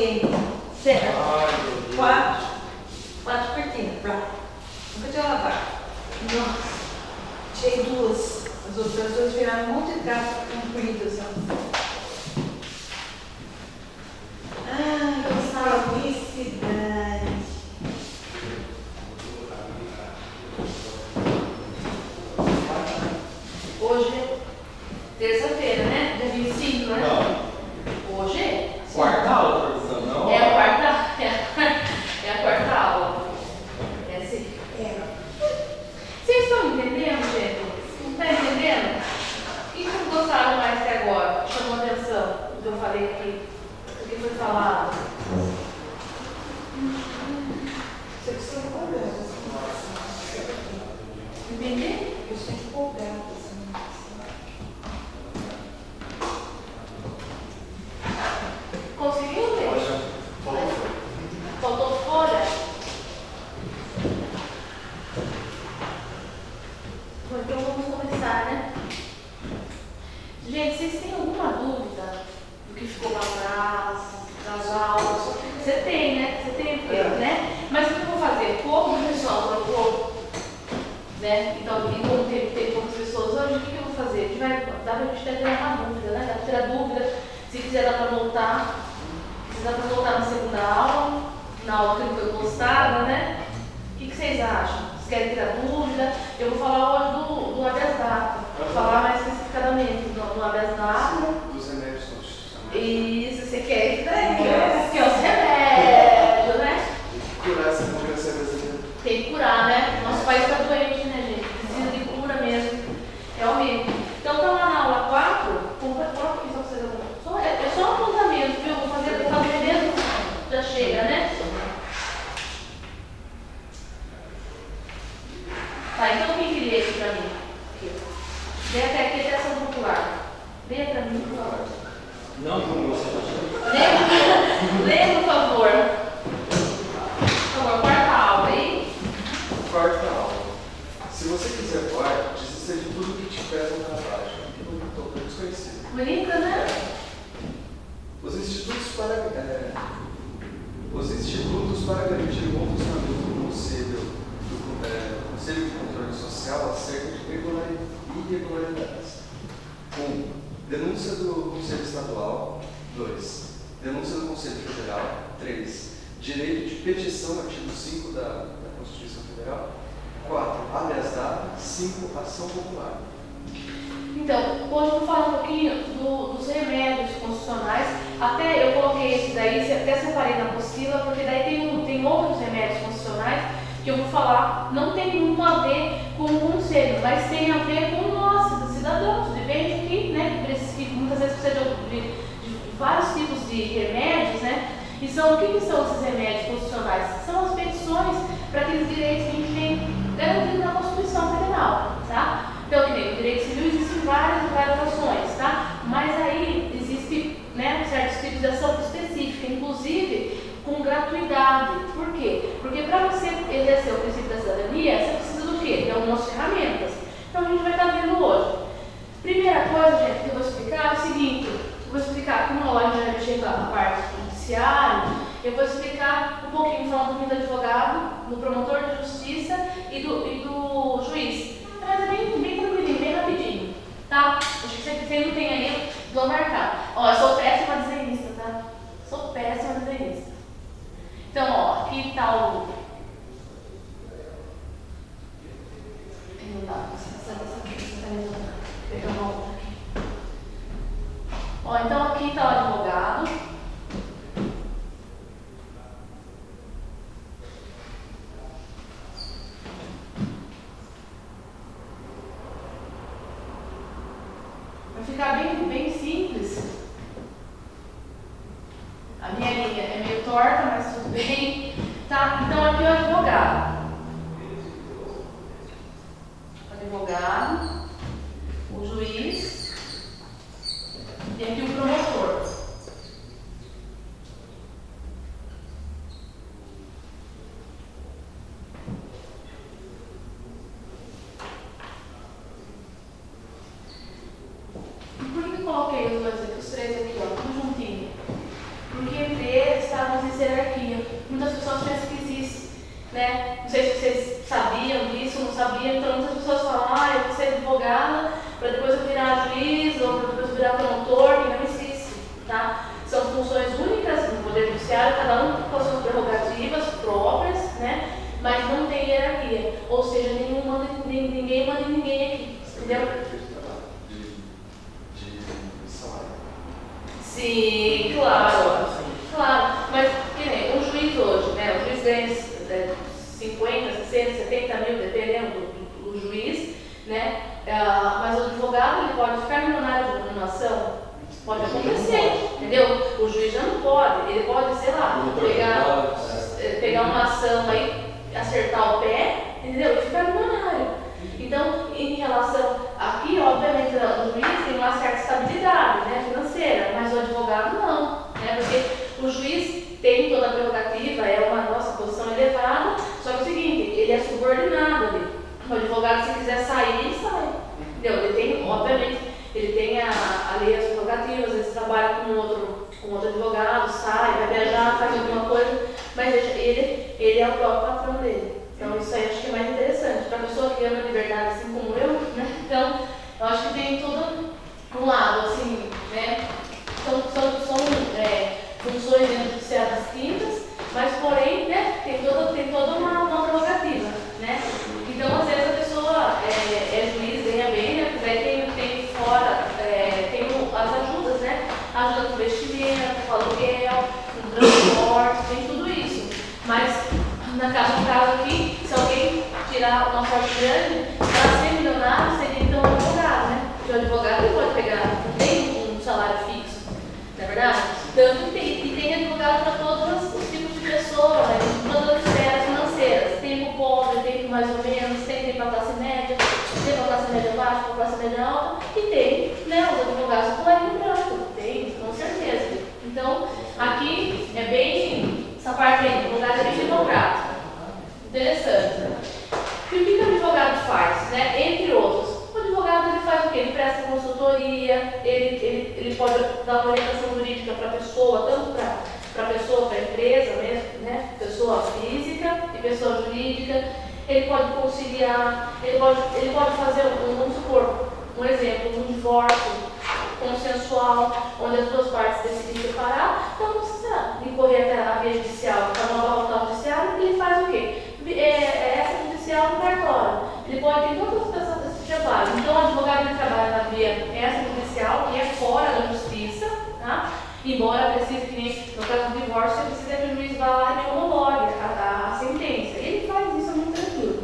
ambiente. Certo? Ai, meu Deus. Quatro cortinas. Nunca tinha lavado. Nossa, tirei duas. As outras duas viraram um monte de trapo compridas. Ah, que felicidade. Hoje é terça-feira, né? Dia 25, né? Não. Hoje? Quarta aula, professor, não? É a quarta aula. É assim. Vocês estão entendendo, gente? Não está entendendo? O que vocês gostaram mais até agora? Chamou atenção do que eu falei aqui? O que foi falado? Vocês são empolgadas. Entendi? Eu sou empolgada. Conseguiu ver? Olha, falou. Faltou folha? Bom, então vamos começar, né? Gente, vocês têm alguma dúvida do que ficou lá atrás, das aulas? Você tem, né? Você tem, né? Mas o que eu vou fazer? Como o pessoal trocou, né? Então, e como tem poucas pessoas hoje, o que eu vou fazer? A gente vai, dá pra gente tirar uma dúvida, né? Dá pra tirar dúvida. Se quiser, dá pra voltar. Se dá pra voltar na segunda aula, na aula que não foi postada, né? O que vocês acham? Vocês querem tirar dúvida? Eu vou falar hoje do habeas data. Vou falar mais especificadamente do habeas data. Dos remédios constitucionais. Isso, você quer isso daí? Que é os remédios, né? Curar essa democracia brasileira. Tem que curar, né? Nosso país está doente, né, gente? Precisa de cura mesmo. Realmente. Então, tá lá na aula 4, coloca aqui só pra vocês apontarem. É só um apontamento, viu? Vou fazer mesmo, já chega, né? Tá, então quem queria isso pra mim? Aqui. Vem até aqui, até ação popular. Venha pra mim, por favor. Não como você Leia, por favor. Por favor, quarta aula aí. Quarta aula. Se você quiser voar, desista de tudo que te pesa para baixo. Tudo desconhecido. Bonita, né? Os institutos para garantir o bom funcionamento do Conselho de Controle Social acerca de irregularidades. 1. Denúncia do Conselho Estadual. 2. Denúncia do Conselho Federal. 3. Direito de petição, artigo 5 da Constituição Federal. 4. Habeas data. 5. Ação popular. Então, hoje eu vou falar um pouquinho dos remédios constitucionais. Até eu coloquei esse daí, até separei na apostila, porque daí tem outros remédios constitucionais que eu vou falar. Não tem muito a ver com o conselho, mas tem a ver com nós, cidadãos, viventes aqui, né? Que muitas vezes precisam de vários tipos de remédios, né? E o que são esses remédios constitucionais? São as petições para aqueles direitos que a gente tem garantido na Constituição Federal, tá? Então, que nem o direito civil, existem várias ações, tá? Mas aí existe, né, certos tipos de ação específica, inclusive com gratuidade. Por quê? Porque para você exercer o princípio da cidadania, você precisa do quê? De algumas ferramentas. Então, a gente vai estar vendo hoje. Primeira coisa, gente, que eu vou explicar é o seguinte. Eu vou explicar, como a gente já mexeu com a parte judiciária, eu vou explicar um pouquinho, falar um pouquinho do advogado, do promotor de justiça e do juiz. Mas é bem tranquilinho, bem rapidinho, tá? Acho que você não tem aí, vou marcar. Ó, eu sou péssima desenhista, tá? Sou péssima desenhista. Então, ó, aqui tá o... Não dá, você tá me dando. Pegar uma outra aqui. Ó, então aqui tá o advogado. Vai ficar bem simples. A minha linha é meio torta, mas tudo bem. Tá? Então aqui é o advogado. O juiz e aqui o promotor. E por que eu coloquei os três aqui, ó, tudo juntinho? Porque entre eles está existe hierarquia. Muitas pessoas pensam que existe, né? Não sei se vocês sabiam disso, não sabiam. Então muitas pessoas falam, eu vou ser advogada para depois eu virar juiz ou para depois virar promotor, e não existe, tá? São funções únicas no Poder Judiciário, cada um com as suas prerrogativas próprias, né? Mas não tem hierarquia, ou seja, ninguém manda em ninguém aqui, entendeu? De salário. Sim, claro, claro, mas que nem um juiz hoje, né? O juiz ganha 50, 60, 70 mil, dependendo do juiz, né? Mas o advogado ele pode ficar milionário de nominação. Pode acontecer, entendeu? O juiz já não pode, ele pode, sei lá, pegar uma ação aí, acertar o pé, entendeu? E ficar milionário. Então, em relação aqui, obviamente, o juiz tem uma certa estabilidade, né, financeira, mas o advogado não, né? Porque o juiz tem toda a prerrogativa, é uma nossa posição elevada, só que é o seguinte, ele é subordinado ali. O advogado, se quiser sair, ele sai. Entendeu? Ele tem, obviamente, ele tem ali as prerrogativas, ele trabalha com outro advogado, sai, vai viajar, faz alguma coisa, mas ele é o próprio patrão dele. Então isso aí acho que é mais interessante. Para a pessoa que ama a liberdade assim como eu, né? Então eu acho que tem todo um lado, assim, né? São funções dentro do judiciário distintas, mas porém, né, tem toda uma prerrogativa, né? Então às vezes a pessoa é juiz, ganha bem, né? Porque aí tem fora, tem as ajudas, né? Ajuda com vestimento, com aluguel, com transporte, tem tudo isso. Mas no caso aqui, se alguém tirar uma parte grande, para ser milionário seria então um advogado, né? Porque o advogado ele pode pegar, não tem um salário fixo, não é verdade? Tanto que tem advogado para todos os tipos de pessoas, né? Todas as esferas financeiras. Tem para o pobre, tem para mais ou menos, tem para a classe média, tem para a classe média baixa, para a classe média alta, e tem, né, os advogados com colarinho branco, tem, com certeza. Então, aqui é bem, essa parte aí, advogado é bem democrático. Interessante. E o que o advogado faz, né? Entre outros, o advogado ele faz o quê? Ele presta consultoria, ele pode dar uma orientação jurídica para a pessoa, tanto para a pessoa, para a empresa mesmo, né? Pessoa física e pessoa jurídica. Ele pode conciliar, ele pode fazer, vamos supor, um exemplo, um divórcio consensual, onde as duas partes decidem separar, então não precisa incorrer até a via judicial, para não voltar ao judiciário, ele faz o quê? Essa judicial no cartório. Ele pode ter todas as pessoas desse trabalho. Então o advogado ele trabalha na via extrajudicial, que é fora da justiça, tá? Embora precise, que nem no caso do divórcio, precisa que o juiz vá lá e homologue a sentença. Ele faz isso muito tranquilo.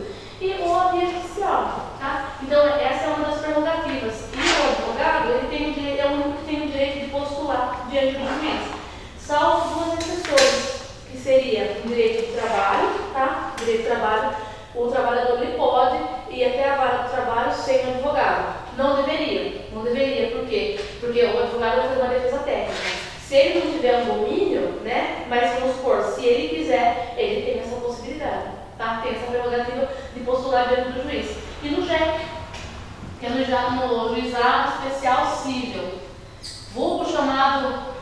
Ou a via judicial, tá? Então essa é uma das prerrogativas. E o advogado, ele é o único que tem o direito de postular diante do juiz. Salvo duas exceções, que seria o direito de trabalho, tá? O direito de trabalho, o trabalhador ele pode ir até a vara do trabalho sem um advogado. Não deveria, por quê? Porque o advogado vai fazer uma defesa técnica. Se ele não tiver um domínio, né? Mas vamos supor, se ele quiser, ele tem essa possibilidade, tá? Tem essa prerrogativa de postular diante do juiz. E no JEC, que é no Juizado Especial Cível, vulgo chamado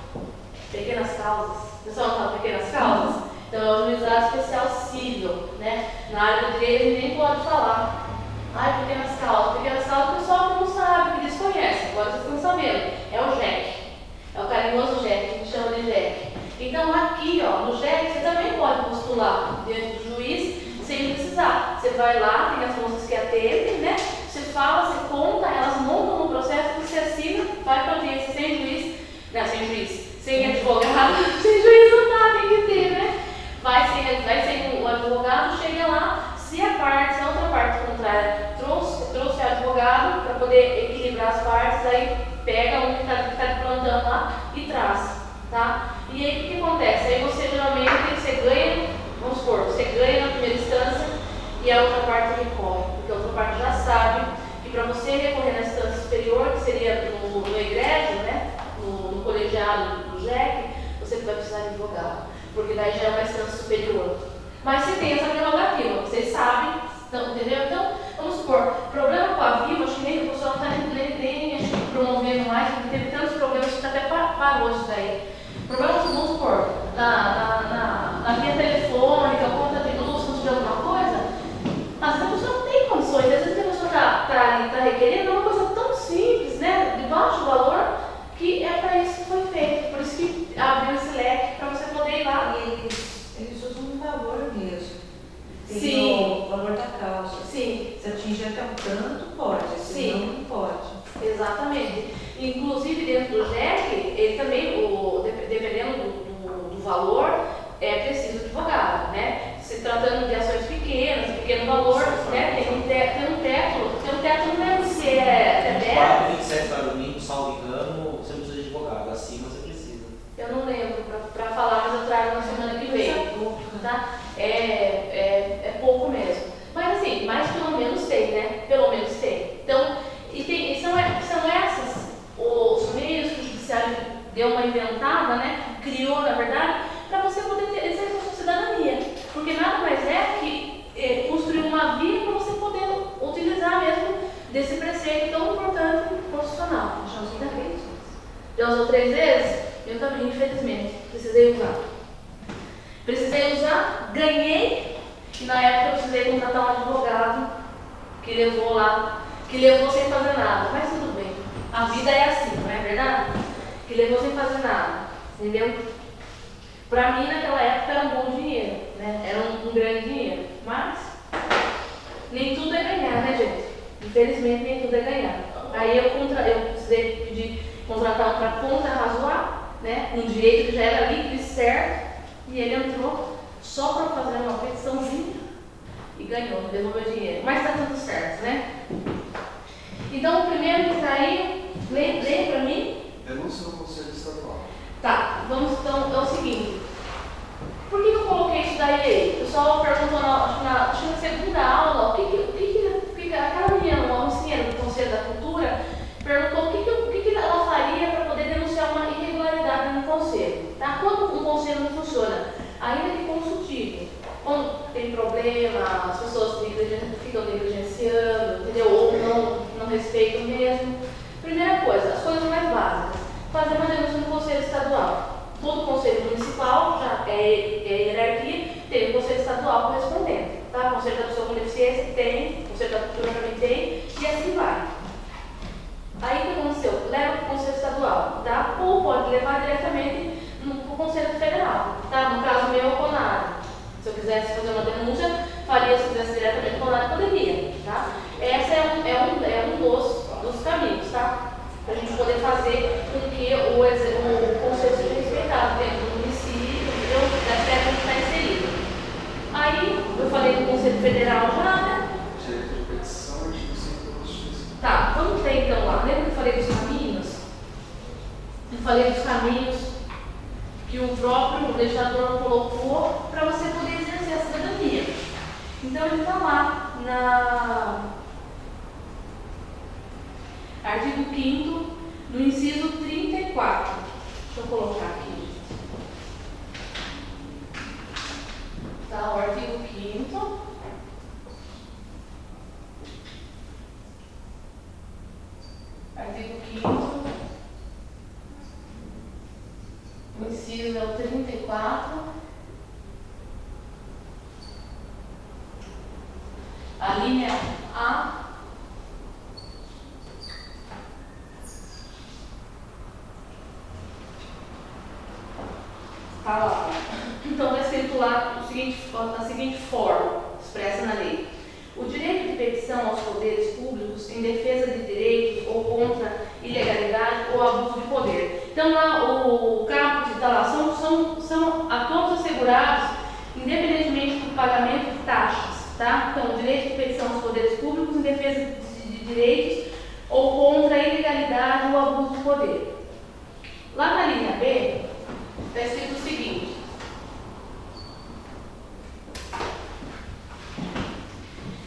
pequenas causas. O pessoal fala pequenas causas? Então é o Juizado Especial Cível, né? Na área do direito ninguém pode falar. Pequenas causas. Pequenas causas o pessoal não sabe, que desconhece. Agora vocês estão sabendo. É o JEC. É o carinhoso JEC, que a gente chama de JEC. Então aqui, ó, no JEC, você também pode postular diante do juiz sem precisar. Você vai lá, tem as moças que atendem, né? Você fala, você conta, elas montam no processo, você assina, vai para a audiência sem juiz, não, sem advogado, sem juiz não dá, tem que ter, né? Vai sem o advogado, chega lá, se a outra parte contrária trouxe advogado para poder equilibrar as partes, aí pega um que está de plantão lá e traz, tá? E aí o que acontece? Aí você geralmente ganha, vamos supor, você ganha na primeira instância e a outra parte recorre, porque a outra parte já sabe que para você recorrer na instância superior, que seria no egrégio, né? No colegiado do JEC, você vai precisar de advogado, porque daí já é uma instância superior. Mas você tem essa prerrogativa, vocês sabem, entendeu? Então, vamos supor, problema com a Viva, acho que nem o pessoal não está nem promovendo mais, porque teve tantos problemas que até parou isso daí. Problemas, vamos supor, na eles usam um valor mesmo. Tem Sim. o valor da causa. Sim, Se atingir até um tanto, pode, senão não pode. exatamente. Inclusive dentro do JEC, ele também, dependendo do valor, é preciso advogado, né? Se tratando de ações pequenas, pequeno valor, né? Tem um teto não lembro se é 24, 27 para domingo, salvo engano, você não precisa de advogado, acima você precisa. eu não lembro para falar, mas eu trago na semana que vem, tá? É pouco mesmo. Mas assim, mas pelo menos tem, né? Pelo menos tem. Então, e são essas os meios que o judiciário deu uma inventada, né? Criou, na verdade, para você poder exercer a sua cidadania. Porque nada mais é que construir uma via para você poder utilizar mesmo desse preceito tão importante e profissional. Já usei 3 vezes. Já usou 3 vezes? Eu também, infelizmente, precisei usar. Precisei usar, ganhei, e na época eu precisei contratar um advogado que levou sem fazer nada. Mas tudo bem, a vida é assim, não é verdade? Que levou sem fazer nada, entendeu? Para mim, naquela época, era um bom dinheiro, né? Era um grande dinheiro. Mas nem tudo é ganhar, né, gente? Infelizmente, nem tudo é ganhar. Aí eu precisei pedir, contratar um para contra-razoar, né? Um direito que já era líquido e certo. E ele entrou só para fazer uma petiçãozinha e ganhou, devolveu o dinheiro. Mas está tudo certo, né? Então, o primeiro que está aí, lê para mim. Denúncia no Conselho Estadual. Tá, vamos então, é o seguinte. Por que eu coloquei isso daí aí? O pessoal perguntou acho que na segunda aula, aquela menina, uma mocinha do Conselho da Cultura, perguntou o que ela faria para poder denunciar uma irregularidade no Conselho. Tá? Quando um Conselho não funciona, ainda que consultivo, quando tem problema, as pessoas ficam negligenciando, entendeu? Ou não respeitam mesmo. Primeira coisa, as coisas mais básicas. Fazer uma denúncia no Conselho Estadual. Todo Conselho Municipal já é hierarquia, tem o Conselho Estadual correspondente. Tá? O Conselho da Pessoa com Deficiência tem, o Conselho da Cultura também tem, e assim vai. Aí o que aconteceu? Leva para o Conselho Estadual, tá? Ou pode levar diretamente para o Conselho Federal, tá? No caso meu, é o CONAD. Se eu quisesse fazer uma denúncia, faria, se quisesse diretamente com o CONAD, poderia, tá? Esse é um dos caminhos, tá? Para a gente poder fazer com que o Conselho seja respeitado dentro do município, da terra que está inserido. Aí, eu falei do Conselho Federal já, né? Direito de petição, artigo 5 da Constituição. Tá, vamos ver então lá. Lembra que eu falei dos caminhos? Eu falei dos caminhos que o próprio legislador colocou para você poder exercer a cidadania. Então ele está lá artigo 5º, no inciso 34. Deixa eu colocar aqui. Tá, o artigo 5º. Artigo 5º. O inciso é o 34. A linha A. Tá lá. Então está escrito lá da seguinte forma, expressa na lei. O direito de petição aos poderes públicos em defesa de direitos ou contra ilegalidade ou abuso de poder. Então lá o campo que está lá são a todos assegurados, independentemente do pagamento de taxas, tá? Então o direito de petição aos poderes públicos em defesa de direitos ou contra a ilegalidade ou abuso de poder. Lá na linha B está escrito o seguinte: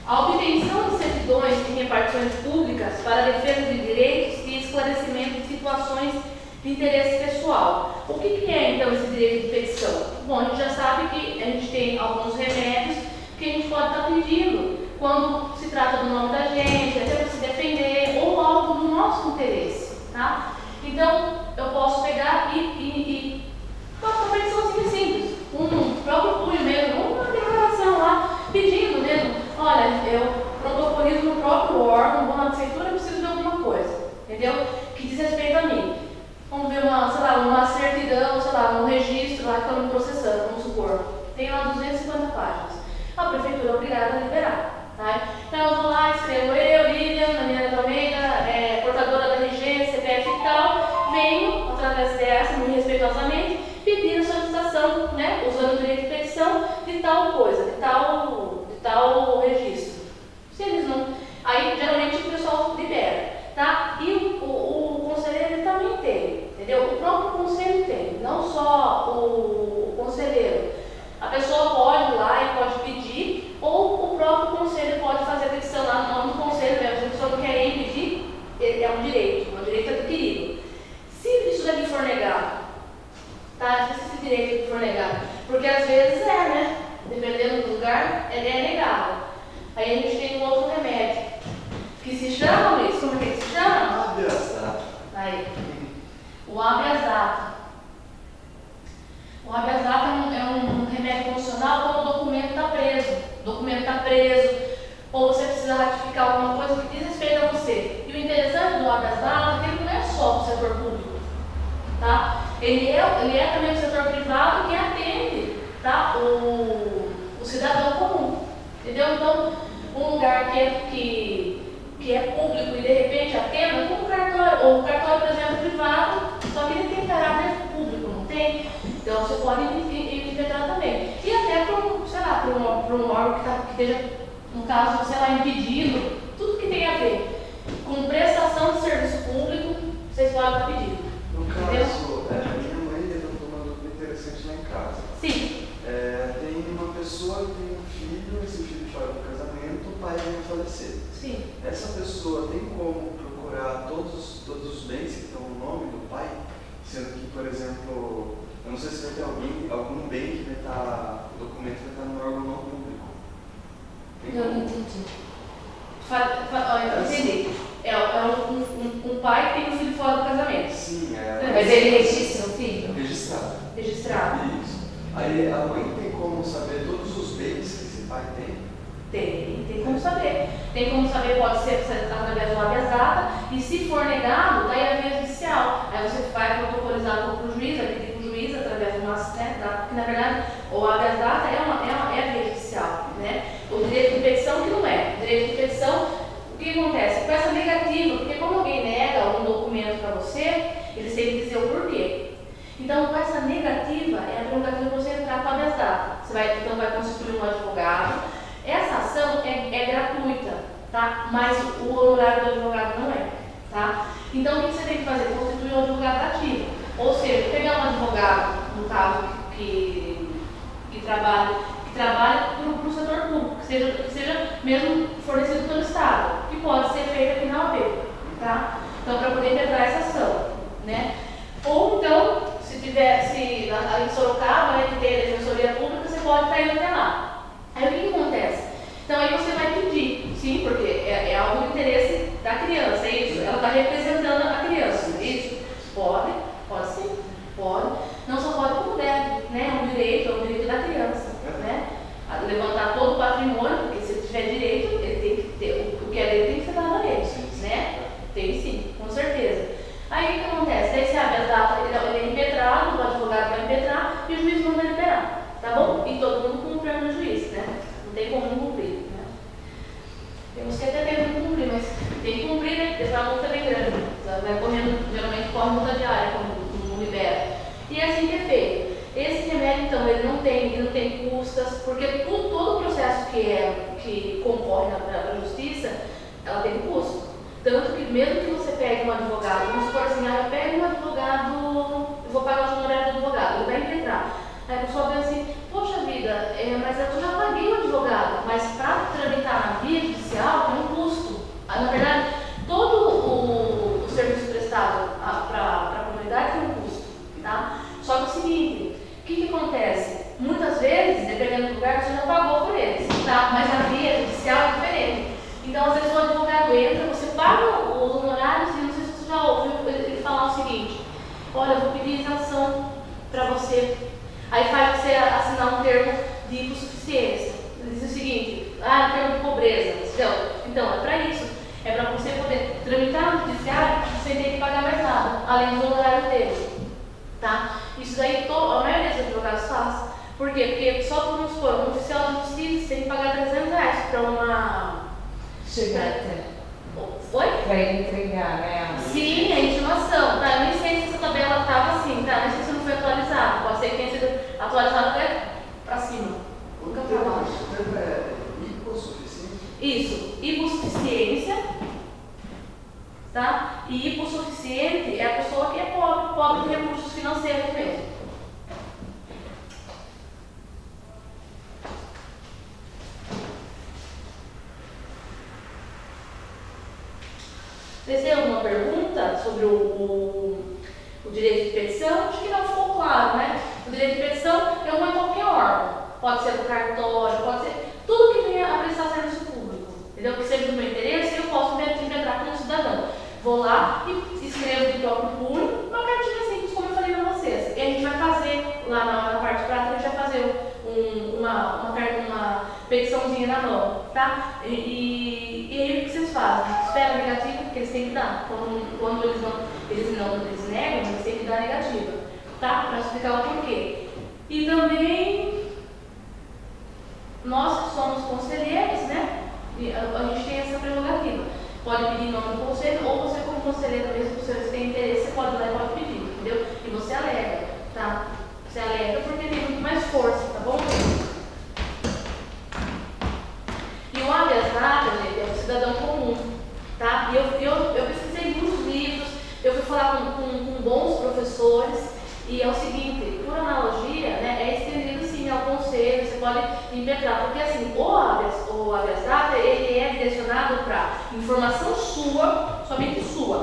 a obtenção de certidões e repartições públicas para a defesa de direitos e esclarecimento de situações de interesse pessoal. O que é então esse direito de petição? Bom, a gente já sabe que a gente tem alguns remédios que a gente pode estar pedindo quando se trata do nome da gente, até para se defender ou algo do nosso interesse, tá? Então, eu posso pegar e uma petiçãozinha simples, um próprio punho mesmo, uma declaração lá, pedindo mesmo, olha, eu protocolizo no próprio órgão, vou na prefeitura, preciso de alguma coisa, entendeu? Que diz respeito a mim. Vamos ver uma certidão, um registro lá que estão me processando, vamos tem lá 250 páginas. A prefeitura é obrigada a liberar. Tá? Então eu vou lá, escrevo eu, Lilian, Daniela Almeida, portadora da RG, CPF e tal, venho, através dessa, muito respeitosamente, pedir a solicitação, né, usando o direito de petição, de tal coisa, de tal registro. Se eles não... Aí, geralmente, o pessoal libera, tá? E o conselheiro ele também tem, entendeu? O próprio conselho tem, não só o conselheiro. A pessoa pode ir lá e pode pedir, ou o próprio conselho pode fazer a petição lá no nome do conselho mesmo. Se a pessoa não quer ir pedir, é um direito adquirido. Se isso daqui for negado, tá? Se esse direito for negado, porque às vezes né? Dependendo do lugar, ele é negado. Aí a gente tem um outro remédio, que se chama, Luiz, como é que se chama? Habeas data. Aí, o habeas data. O habeas data é um remédio constitucional quando o documento está preso. O documento está preso, ou você precisa ratificar alguma coisa que diz respeito a você. E o interessante do habeas data é que ele não é só para o setor público, tá? Ele é também do setor privado que atende, tá? O cidadão comum, entendeu? Então, um lugar que é público e de repente atenda, como o cartório, ou o cartório, por exemplo, privado, só que ele tem caráter público, não tem? Então você pode impetrar também. E até para um órgão que esteja, no caso, sei lá, impedindo, tudo que tem a ver com prestação de serviço público, vocês podem estar pedindo. No Entendeu? caso, minha mãe levantou uma dúvida interessante lá em casa. Sim. Tem uma pessoa que tem um filho, esse filho fora do casamento, o pai vem a falecer. Sim. Essa pessoa tem como procurar todos os bens que estão no nome do pai? Sendo que, por exemplo, eu não sei se vai ter algum bem que vai estar, o documento vai estar no órgão não público. Eu não entendi. Entendi. Um pai que tem um filho fora do casamento. Sim, Mas ele registra o filho? registrado. Registrado. Isso. Aí a mãe tem como saber todos os bens que esse pai tem? Tem como saber. Tem como saber, pode ser através do habeas data, e se for negado, daí é a via judicial. Aí você vai protocolizar para o juiz, vai pedir para o juiz através do nosso, porque na verdade o habeas data é a via judicial, né? O direito de petição que não é. O direito de petição, o que acontece? Com essa negativa, porque quando alguém nega algum documento para você, eles têm que dizer o porquê. Então, com essa negativa, é a prerrogativa de você entrar com a habeas data. Você vai constituir um advogado. Essa ação é gratuita, tá? Mas o honorário do advogado não é, tá? Então, o que você tem que fazer? Constituir um advogado ativo. Ou seja, pegar um advogado, no caso, que trabalhe para o setor público, que seja mesmo fornecido pelo Estado, que pode ser feito aqui na OAB, tá? Então, para poder impetrar essa ação, né? Ou então, se em Sorocaba, né, que tem a Defensoria Pública, você pode estar indo até lá. Aí o que acontece? Então aí você vai pedir, sim, porque é algo do interesse da criança, é isso? Ela está representando a criança, é isso? Pode sim, pode. Não só pode como deve, né? É um direito da criança, né? A levantar todo o patrimônio, porque se ele tiver direito, ele tem que ter, o que é dele tem que ser dado a ele, né? Tem sim, com certeza. Aí o que acontece? Daí se abre a data, ele é impetrado, o advogado vai impetrar e o juiz manda liberar, tá bom? E todo mundo cumpre no juiz, né? Não tem como não cumprir, né? Temos que até ter como cumprir, mas tem que cumprir, né? Porque a multa é bem grande. Vai correndo, geralmente corre multa diária quando não libera. E é assim que é feito. Esse remédio, então, ele não tem custas, porque todo o processo que concorre na justiça, ela tem custo. Tanto que mesmo que você pegue um advogado, vamos supor assim, eu pego um advogado, eu vou pagar os honorários do advogado, ele vai impetrar. Aí a pessoa vê assim, poxa vida, mas eu já paguei o advogado, mas para tramitar na via judicial tem um custo. Na verdade, todo o serviço prestado para a comunidade tem um custo, tá? Só que é o seguinte, o que acontece? Muitas vezes, dependendo do lugar, você já pagou por eles, tá? Mas a via judicial é diferente. Então, às vezes o advogado entra, você paga os honorários e não sei se você já ouviu ele falar o seguinte: olha, eu vou pedir isenção para você. Aí faz você assinar um termo de hipossuficiência. Ele diz o seguinte: Por quê? Porque só por nos supor, um oficial de justiça tem que pagar R$300 para uma. Chegar até. Oi? Para ele entregar, né? Sim, a intimação. Tá, eu nem sei se essa tabela estava assim, tá? Nem sei se não foi atualizada. Pode ser que tenha sido atualizada até para cima. Nunca para baixo. O termo é hipossuficiente? Isso, hipossuficiência, tá? E hipossuficiente é a pessoa que é pobre, pobre de recursos financeiros mesmo. Vocês têm alguma pergunta sobre o direito de petição? Acho que não ficou claro, né? O direito de petição é uma em qualquer órgão. Pode ser do cartório, pode ser tudo que venha a prestar serviço público. Entendeu? Que seja do meu interesse, eu posso impetrar como cidadão. Vou lá e escrevo do próprio punho uma cartinha simples, como eu falei para vocês. E a gente vai fazer, lá na parte prática, a gente vai fazer uma petiçãozinha na mão, tá? E aí o que vocês fazem? Espera a negativa, porque eles têm que dar. Quando eles negam, eles têm que dar a negativa, tá? Para explicar o porquê. E também, nós que somos conselheiros, né? A gente tem essa prerrogativa. Pode pedir em nome do conselho, ou você como conselheiro mesmo, se você tem interesse, você pode ir lá e pode pedir, entendeu? E você alega, tá? Você alega porque tem muito mais força, tá bom? E o habeas data, gente, é um cidadão comum, tá? E eu pesquisei muitos livros, eu fui falar com bons professores, e é o seguinte, por analogia, né, é estendido sim ao conselho, você pode impetrar, porque assim, o habeas data, ele é direcionado para informação sua, somente sua,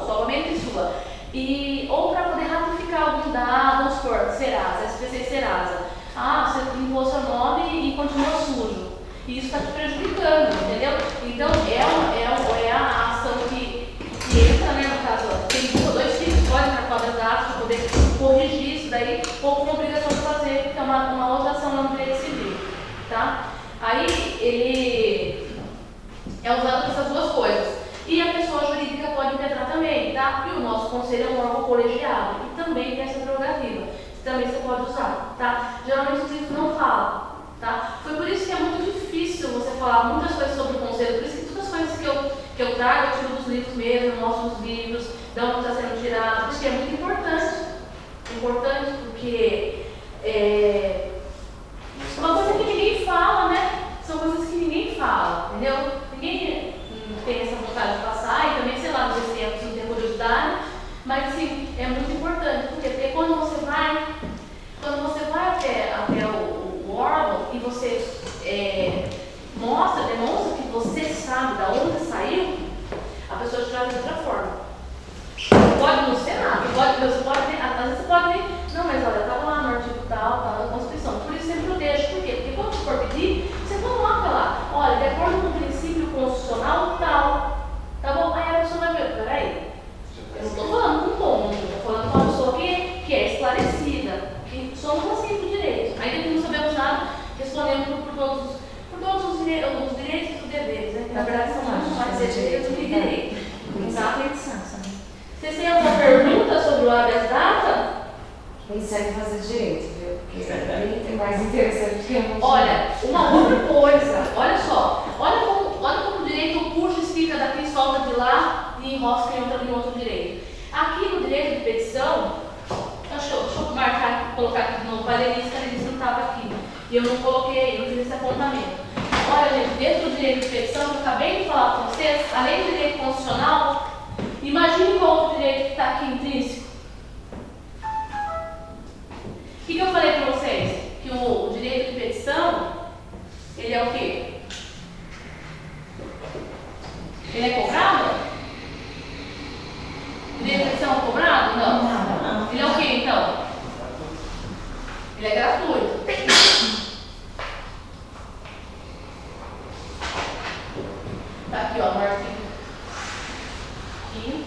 ou para poder ratificar algum dado, vamos supor, Serasa, SPC Serasa. Ah, você limpou seu nome e continua sujo. E isso está te prejudicando, entendeu? Então, é a ação que entra, né, no caso, tem dois tipos, pode entrar com habeas data para poder corrigir isso daí, ou com obrigação de fazer, que é uma outra ação lá no direito civil, tá? Aí, ele é usado para essas duas coisas. E a pessoa jurídica pode impetrar também, tá? E o nosso conselho é um órgão colegiado, e também tem essa prerrogativa. Também você pode usar, tá? Geralmente os livros não falam, tá? Foi por isso que é muito difícil você falar muitas coisas sobre o conselho, por isso que todas as coisas que eu trago, eu tiro dos livros mesmo, mostro os livros, de onde está sendo tirado, porque é muito importante. Importante porque é uma coisa que ninguém fala, né? São coisas que ninguém fala, entendeu? Ninguém tem essa vontade de passar e também, sei lá, às vezes tem curiosidade, mas assim, é muito importante, porque quando você vai até o órgão e você demonstra que você sabe de onde saiu, a pessoa te trata de outra forma. Pode no Senado, você pode ter, às vezes você pode ter, não, mas olha, estava lá no artigo tal, estava na Constituição, por isso sempre eu deixo, por quê? Porque quando você for pedir, você coloca lá, olha, de acordo com o princípio constitucional tal, tá bom? Aí a pessoa vai ver, peraí, eu não estou falando com tom, eu estou falando com uma pessoa que é esclarecida, que somos assim do direito, ainda que não sabemos nada, respondemos por todos os direitos e os deveres, né? Na verdade são muito mais direitos do que direitos. Tá? Vocês têm alguma pergunta sobre o habeas data? Quem segue fazer direito, viu? Porque é mais interessante que eu não. Olha, uma outra coisa, olha só, olha como o direito puxa, estica daqui, solta de lá e enrosca em outro direito. Aqui no direito de petição, deixa eu marcar, colocar aqui de novo, a Denise não estava aqui, e eu não coloquei, não fiz esse apontamento. Olha, gente, dentro do direito de petição, que eu acabei de falar com vocês, além do direito constitucional, imagine o outro direito que está aqui intrínseco. O que eu falei para vocês? Que o direito de petição, ele é o quê? Ele é cobrado? O direito de petição é cobrado? Não. Ele é o quê, então? Ele é gratuito. Tá aqui, ó, no artigo 5º,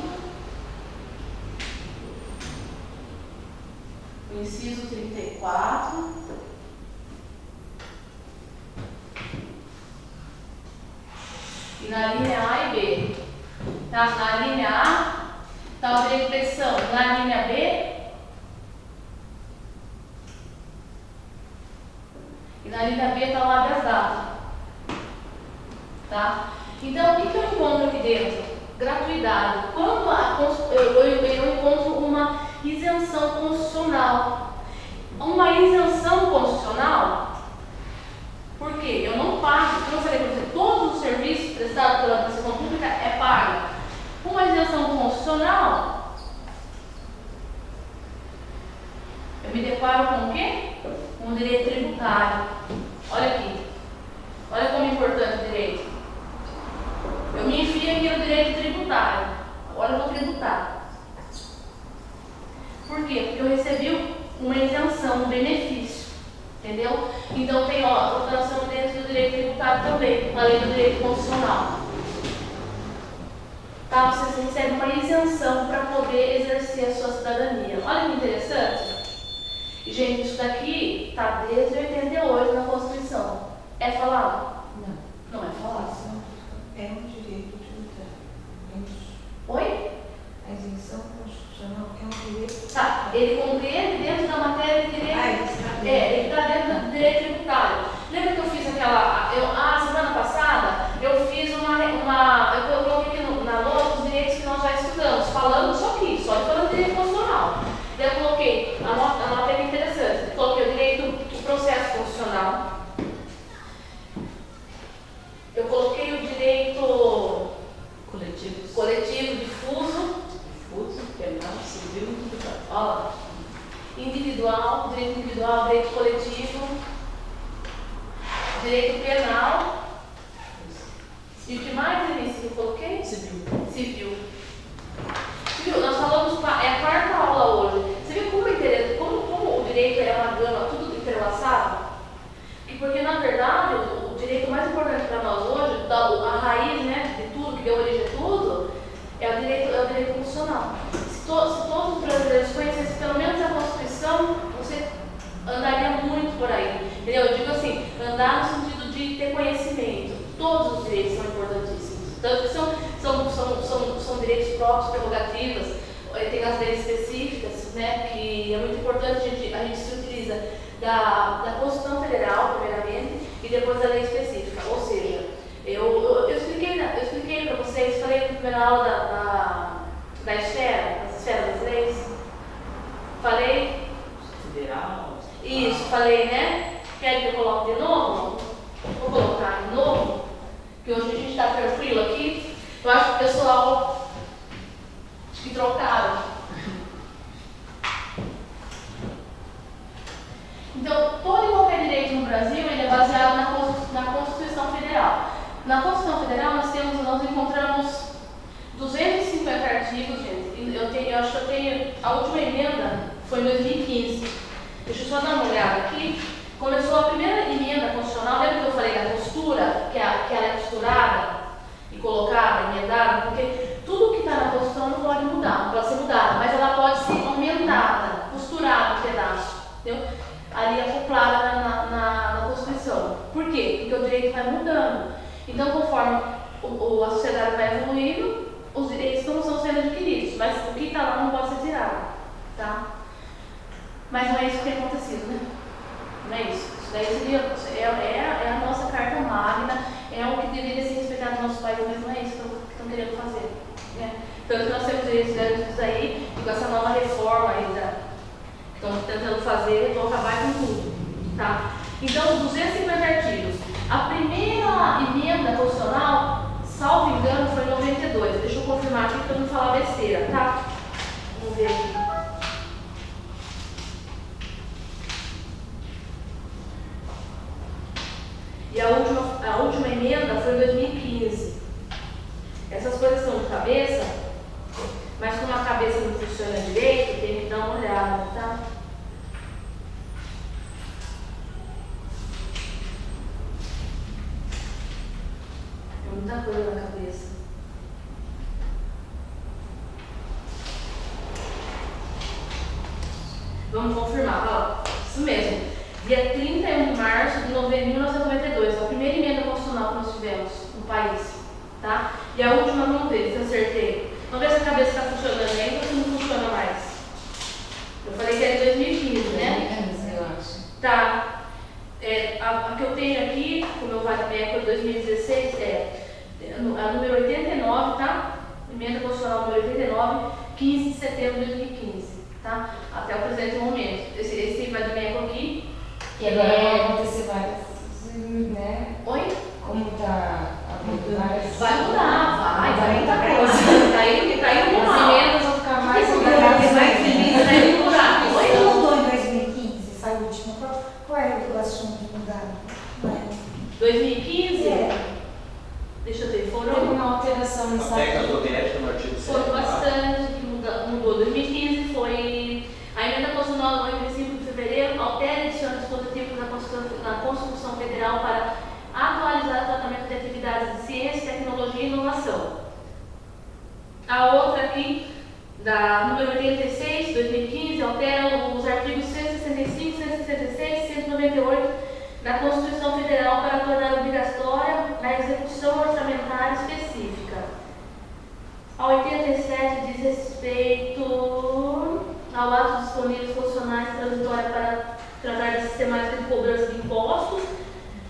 o inciso 34, e na linha A e B. Tá? Na linha A está o direito de petição, na linha B na linha B está lá das datas. Tá? Então, o que eu encontro aqui dentro? Gratuidade. Quando eu encontro uma isenção constitucional. Uma isenção constitucional, por quê? Eu não pago, como eu falei para você, todos os serviços prestados pela administração pública é pago. Uma isenção constitucional, eu me deparo com o quê? Com o direito tributário. Olha aqui. Olha como é importante o direito. Eu me enfio aqui no direito tributário. Agora eu vou tributar. Por quê? Porque eu recebi uma isenção, um benefício. Entendeu? Então tem, ó, nós estamos dentro do direito tributário também, além do direito constitucional. Tá? Vocês recebem uma isenção para poder exercer a sua cidadania. Olha que interessante. E, gente, isso daqui está desde 88 na Constituição. É falado? Não. Não é falado. É um direito tributário. Oi? A isenção constitucional é um direito. Tá, ele compreende dentro da matéria de direito. Ele está dentro do direito tributário. Lembra que eu fiz aquela. Semana passada, eu fiz eu coloquei aqui na lousa os direitos que nós já estudamos, falando só aqui, só de falando de direito constitucional. Daí eu coloquei, a matéria é interessante, eu coloquei o direito do processo constitucional. Eu coloquei o direito coletivo, difuso, penal, civil e tributário. ó, individual, direito individual, direito coletivo, direito penal. E o que mais, Denise, eu coloquei? Civil. Nós falamos, é a quarta aula hoje. Você viu como é interessante, como o direito é uma gama, tudo entrelaçado? E porque, na verdade, o direito mais importante para nós hoje, a raiz, né, de tudo, que deu origem a tudo, é o direito constitucional. Se todos os brasileiros conhecessem pelo menos a Constituição, você andaria muito por aí. Entendeu? Eu digo assim, andar no sentido de ter conhecimento. Todos os direitos são importantíssimos. Tanto que são direitos próprios, prerrogativas, tem as leis específicas, né, que é muito importante, a gente se utiliza da Constituição Federal, primeiramente, e depois da lei específica. Ou seja, eu expliquei para vocês, falei na primeira aula da esfera, das esferas das leis. Falei? Federal. Isso, falei, né? Quer que eu coloque de novo? Vou colocar de novo, que hoje a gente está tranquilo aqui. Eu acho que o pessoal que trocaram. Então, todo e qualquer direito no Brasil ele é baseado na Constituição Federal. Na Constituição Federal nós encontramos 250 artigos, gente. Eu acho que eu tenho. A última emenda foi em 2015. Deixa eu só dar uma olhada aqui. Começou a primeira emenda constitucional, lembra que eu falei da costura, que ela é costurada e colocada, emendada, porque tudo que está na Constituição não pode mudar, não pode ser mudada, mas ela pode ser aumentada, costurada um pedaço, entendeu? Ali acoplada na Constituição. Por quê? Porque o direito vai mudando. Então, conforme a sociedade vai evoluindo, os direitos não estão sendo adquiridos, mas o que está lá não pode ser tirado, tá? Mas não é isso que tem acontecido, né? Não é isso. Isso daí seria, é a nossa carta magna, é o que deveria ser respeitado no nosso país, mas não é isso que estão querendo fazer, né? Tanto que nós temos direitos garantidos aí, e com essa nova reforma aí que estão tentando fazer, vão acabar com tudo, tá? Então, 250 artigos. A primeira emenda constitucional, salvo engano, foi em 92. Deixa eu confirmar aqui para não falar besteira, tá? Vamos ver aqui. E a última emenda foi em 2015. Essas coisas são de cabeça, mas como a cabeça não funciona direito, tem que dar uma olhada, tá? É muita coisa na cabeça. Vamos confirmar, ó, isso mesmo. Dia 31 de março de 1992, a primeira emenda constitucional que nós tivemos no país, tá? E a última, vamos ver se eu acertei. Vamos ver se a cabeça está funcionando ainda ou se não funciona mais. Eu falei que era 2015, né? Eu acho. Tá. A que eu tenho aqui, o meu Vale MEC de 2016, é a número 89, tá? Emenda constitucional número 89, 15 de setembro de 2015, tá? Até o presente momento. Esse Vale MEC aqui. Que agora vai acontecer várias, né? Oi? Como tá havendo várias... Vai mudar, vai muita Vai. coisa. Tá indo As mal. emendas vão ficar mais Vai complicadas. indo buraco. Você Oi? mudou em 2015, essa última. Qual é o assunto mudado? Não é? 2015? É. Deixa eu ver, Teve foram uma alteração no A técnica estatuto. doméstica no artigo 7. Foram bastante que mudou. 2015 foi a emenda constitucional no 25 de fevereiro, altera e adiciona dispositivos na Constituição Federal para atualizar o tratamento de atividades de ciência, tecnologia e inovação. A outra aqui, da número 86, 2015, altera os artigos 165, 166 e 198 da Constituição Federal para tornar obrigatória a execução orçamentária específica. A 87 diz respeito ao ato disponíveis constitucionais transitória para tratar da sistemática de cobrança de impostos,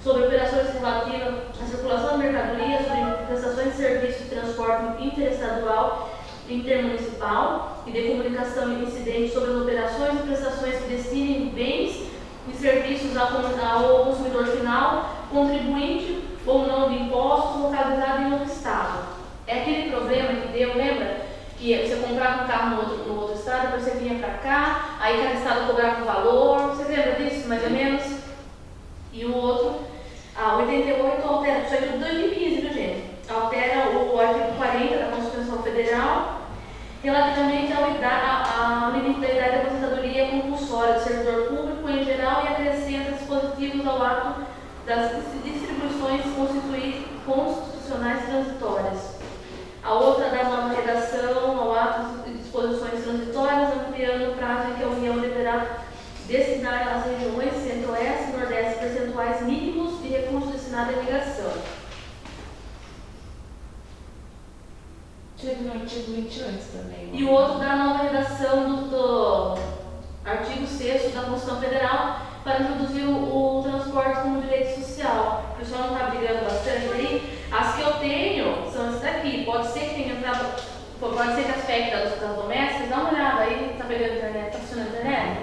sobre operações relativas à circulação de mercadorias, sobre prestações de serviço de transporte interestadual, intermunicipal e de comunicação incidente sobre as operações e prestações que destinem bens e serviços ao consumidor final, contribuinte ou não de impostos localizado em outro estado. É aquele problema que deu, lembra? Que você comprava um carro no outro estado, depois você vinha para cá, aí cada estado cobrava um valor. Você lembra disso, mais ou menos? E o outro, a 88 altera, isso aqui é de 2015, viu gente? Altera o artigo 40 da Constituição Federal relativamente à limite da idade da aposentadoria compulsória do servidor público em geral e acrescenta dispositivos ao ato das distribuições constitucionais transitórias. A outra dá nova redação ao ato de disposições transitórias, ampliando o prazo em que a União deverá destinar às regiões Centro-Oeste e Nordeste percentuais mínimos de recursos destinados à migração. Teve no artigo 28 também. E o outro dá a nova redação do artigo 6º da Constituição Federal para introduzir o transporte como direito social. O pessoal não está brigando bastante aí. As que eu tenho são essas daqui. Pode ser que tenha entrado, pode ser que as PEC das domésticas, dá uma olhada aí, está pegando a internet, está funcionando a internet?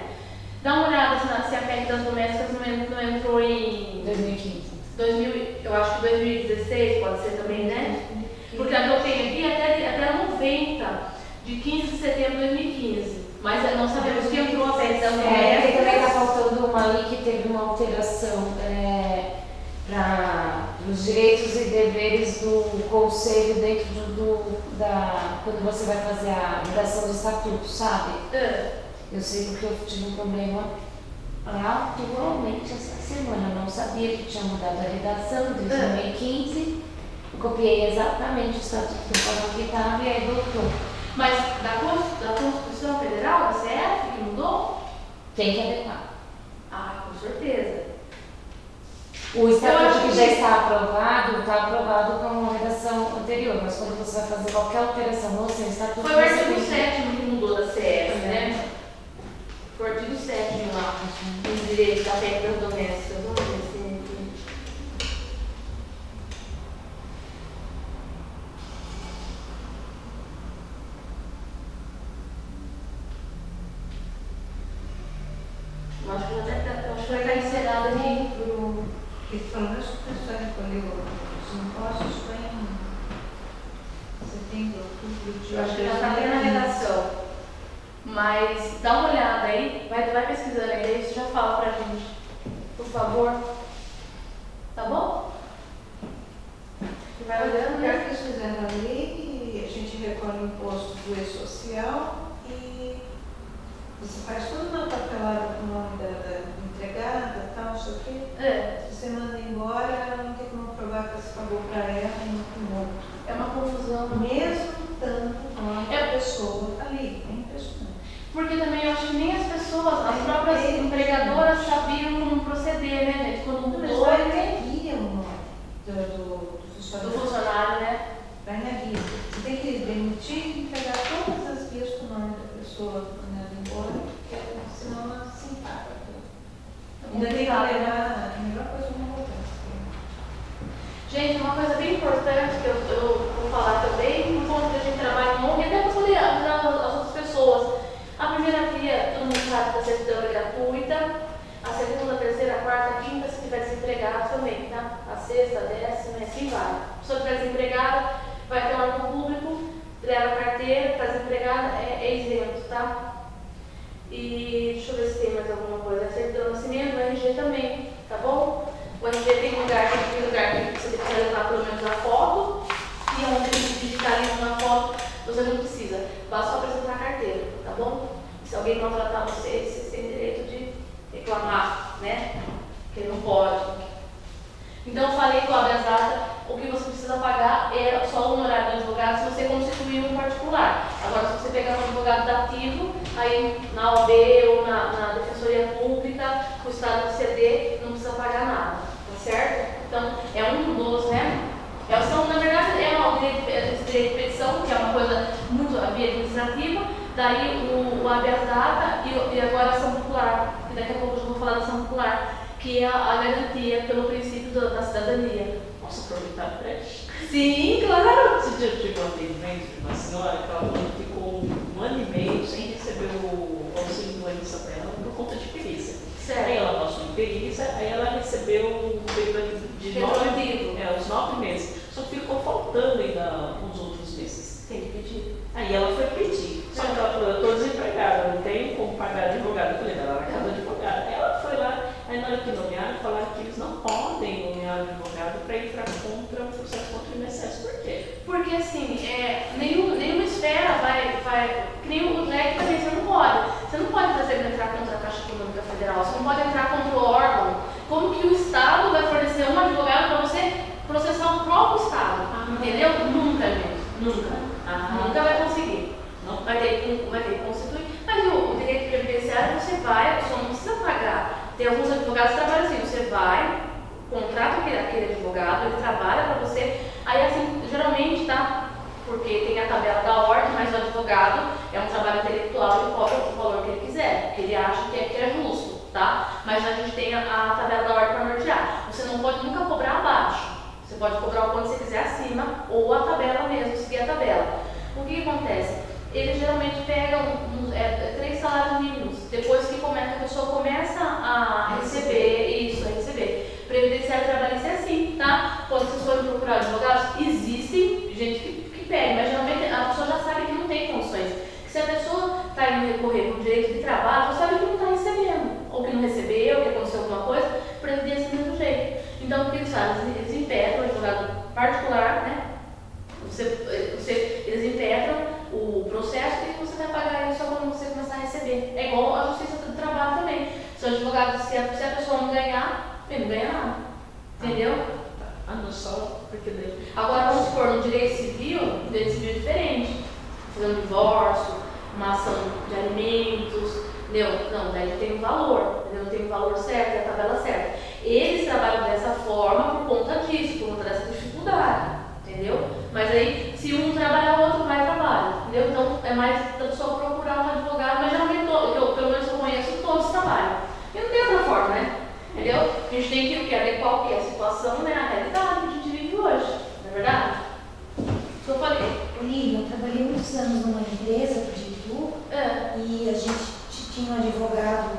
Dá uma olhada se a PEC das domésticas não entrou em 2015. eu acho que 2016 pode ser também, né? Porque a que eu tenho aqui é até 90, de 15 de setembro de 2015. Mas nós sabemos que entrou a PEC das Porque também está domésticas. faltando uma ali que teve uma alteração para os direitos e deveres do conselho dentro quando você vai fazer a redação do estatuto, sabe? Eu sei porque eu tive um problema atualmente essa semana. Eu não sabia que tinha mudado a redação de 2015. Copiei exatamente o estatuto que falou que estava e aí voltou. Mas da Constituição Federal, da CF, que mudou? Tem que adequar. Ah, com certeza. O Eu estatuto acho que que já está aprovado com uma redação anterior, mas quando você vai fazer qualquer alteração no seu estatuto... Foi o artigo 7º que mudou da CF, né? Foi o artigo 7º lá, os direitos da PEC das domésticas. Vamos ver se tem aqui. Eu acho que já vai estar encerrado aqui. Porque pelo menos o pessoal recolheu os impostos foi em setembro, outubro de Eu acho que já está bem na redação. Mas dá uma olhada aí, vai pesquisando aí, daí você já fala pra gente, por favor. Tá bom? Você vai olhando, Quero né? que eles fizeram a lei e a gente recolhe o imposto do E-Social e você faz tudo na papelada com o nome da empregada, tal, não sei o quê. Se você manda embora, ela não tem como provar que você pagou para ela e para o outro. É uma confusão. Mesmo tanto o nome da pessoa tá ali, é impressionante. Porque também eu acho que nem as pessoas, as próprias empregadoras sabiam como proceder, né, gente? Quando Mas mudou, vai na guia o nome do do funcionário. funcionário, né? Vai na guia. Você tem que demitir e pegar todas as guias com o nome da pessoa mandando embora, porque senão ela se empaca. Ainda tem que levar, a melhor coisa do mundo Gente, uma coisa bem importante que eu vou falar também, um ponto que a gente trabalha em ONG, e até para poder ajudar as outras pessoas. A primeira via, todo mundo sabe que a certidão é gratuita. A segunda, terceira, quarta, quinta, se estiver desempregado também, tá? A sexta, a décima, e assim vai. Se estiver desempregado, vai ter um órgão público, leva a carteira, está desempregado, é isento, tá? E deixa eu ver se tem mais alguma coisa. A certidão de nascimento, o RG também, tá bom? O RG tem lugar que você precisa levar pelo menos a foto, e onde ele digitaliza na foto, você não precisa. Basta só apresentar a carteira, tá bom? Se alguém maltratar vocês têm direito de reclamar, né? Que não pode. Então eu falei com a habeas data, o que você precisa pagar é só o honorário do advogado se você constituir um particular. Agora, se você pegar um advogado dativo, aí na OAB ou na Defensoria Pública, o Estado do CD, não precisa pagar nada, tá certo? Então, é um dos, né? Na verdade, esse direito de petição, que é uma coisa muito a via administrativa, daí o habeas data e agora a ação popular, que daqui a pouco eu vou falar da ação popular, que é a garantia pelo princípio da cidadania. Posso aproveitar a brecha? Sim, claro! Esse dia eu tive um atendimento de uma senhora que ela ficou 1 ano e meio sem receber o auxílio doença dela por conta de perícia. Certo. Aí ela passou em perícia, aí ela recebeu um período de 9 meses. Só que ficou faltando ainda uns outros meses. Tem que pedir. Aí ela foi pedir. Só que ela falou, eu estou desempregada, não tenho como pagar advogado. Eu falei, ela era casa advogada. Aí ela foi lá, aí na hora que nomearam, falaram que eles não podem nomear advogado para entrar contra o processo contra o INSS. Por quê? Porque assim, nenhuma esfera vai. Que nem o LEC também, você não pode. Você não pode, por exemplo, entrar contra a Caixa Econômica Federal, você não pode entrar contra o órgão. Como que o Estado vai fornecer um advogado para você processar o próprio Estado? Entendeu? Nunca, gente. Nunca. Nunca vai conseguir. Não vai ter que constituir. Mas o direito previdenciário você vai, você não precisa pagar. Tem alguns advogados que trabalham assim, você vai, contrata aquele advogado, ele trabalha para você. Aí assim, geralmente, tá? Porque tem a tabela da ordem, mas o advogado é um trabalho intelectual, ele cobra o valor que ele quiser, que ele acha que é justo, tá? Mas a gente tem a tabela da ordem para nortear. Você não pode nunca cobrar abaixo. Você pode cobrar o quanto você quiser acima, ou a tabela mesmo, seguir a tabela. O que acontece? Eles geralmente pegam 3 salários mínimos, depois que a pessoa começa a receber. Previdenciário trabalhista é assim, tá? Quando vocês forem procurar advogados, existem gente que pede, mas geralmente a pessoa já sabe que não tem condições. Que se a pessoa está indo recorrer por direito de trabalho, já sabe que não está recebendo, ou que não recebeu, que aconteceu alguma coisa, previdência do mesmo jeito. Então, o que eles fazem? Eles impetram o advogado particular, né? Eles impetram o processo e você vai pagar ele só quando você começar a receber. É igual a justiça do trabalho também. Se o advogado, se a pessoa não ganhar, ele não ganha nada. Entendeu? Não só porque daí. Agora, vamos supor, no direito civil é diferente. Fazer um divórcio, uma ação de alimentos, entendeu? Não, daí tem um valor, entendeu? Tem um valor certo, é a tabela certa. Eles trabalham dessa forma por conta disso, por conta dessa dificuldade, entendeu? Mas aí, se um trabalha, o outro vai e trabalha, entendeu? Então, é mais só procurar um advogado, mas geralmente, pelo menos eu conheço, todos trabalham. E não tem outra forma, né? Entendeu? A gente tem que adequar o que? A situação, né? A realidade que a gente vive hoje, não é verdade? Isso que eu falei. Olívia, eu trabalhei muitos anos numa empresa de Itu e a gente tinha um advogado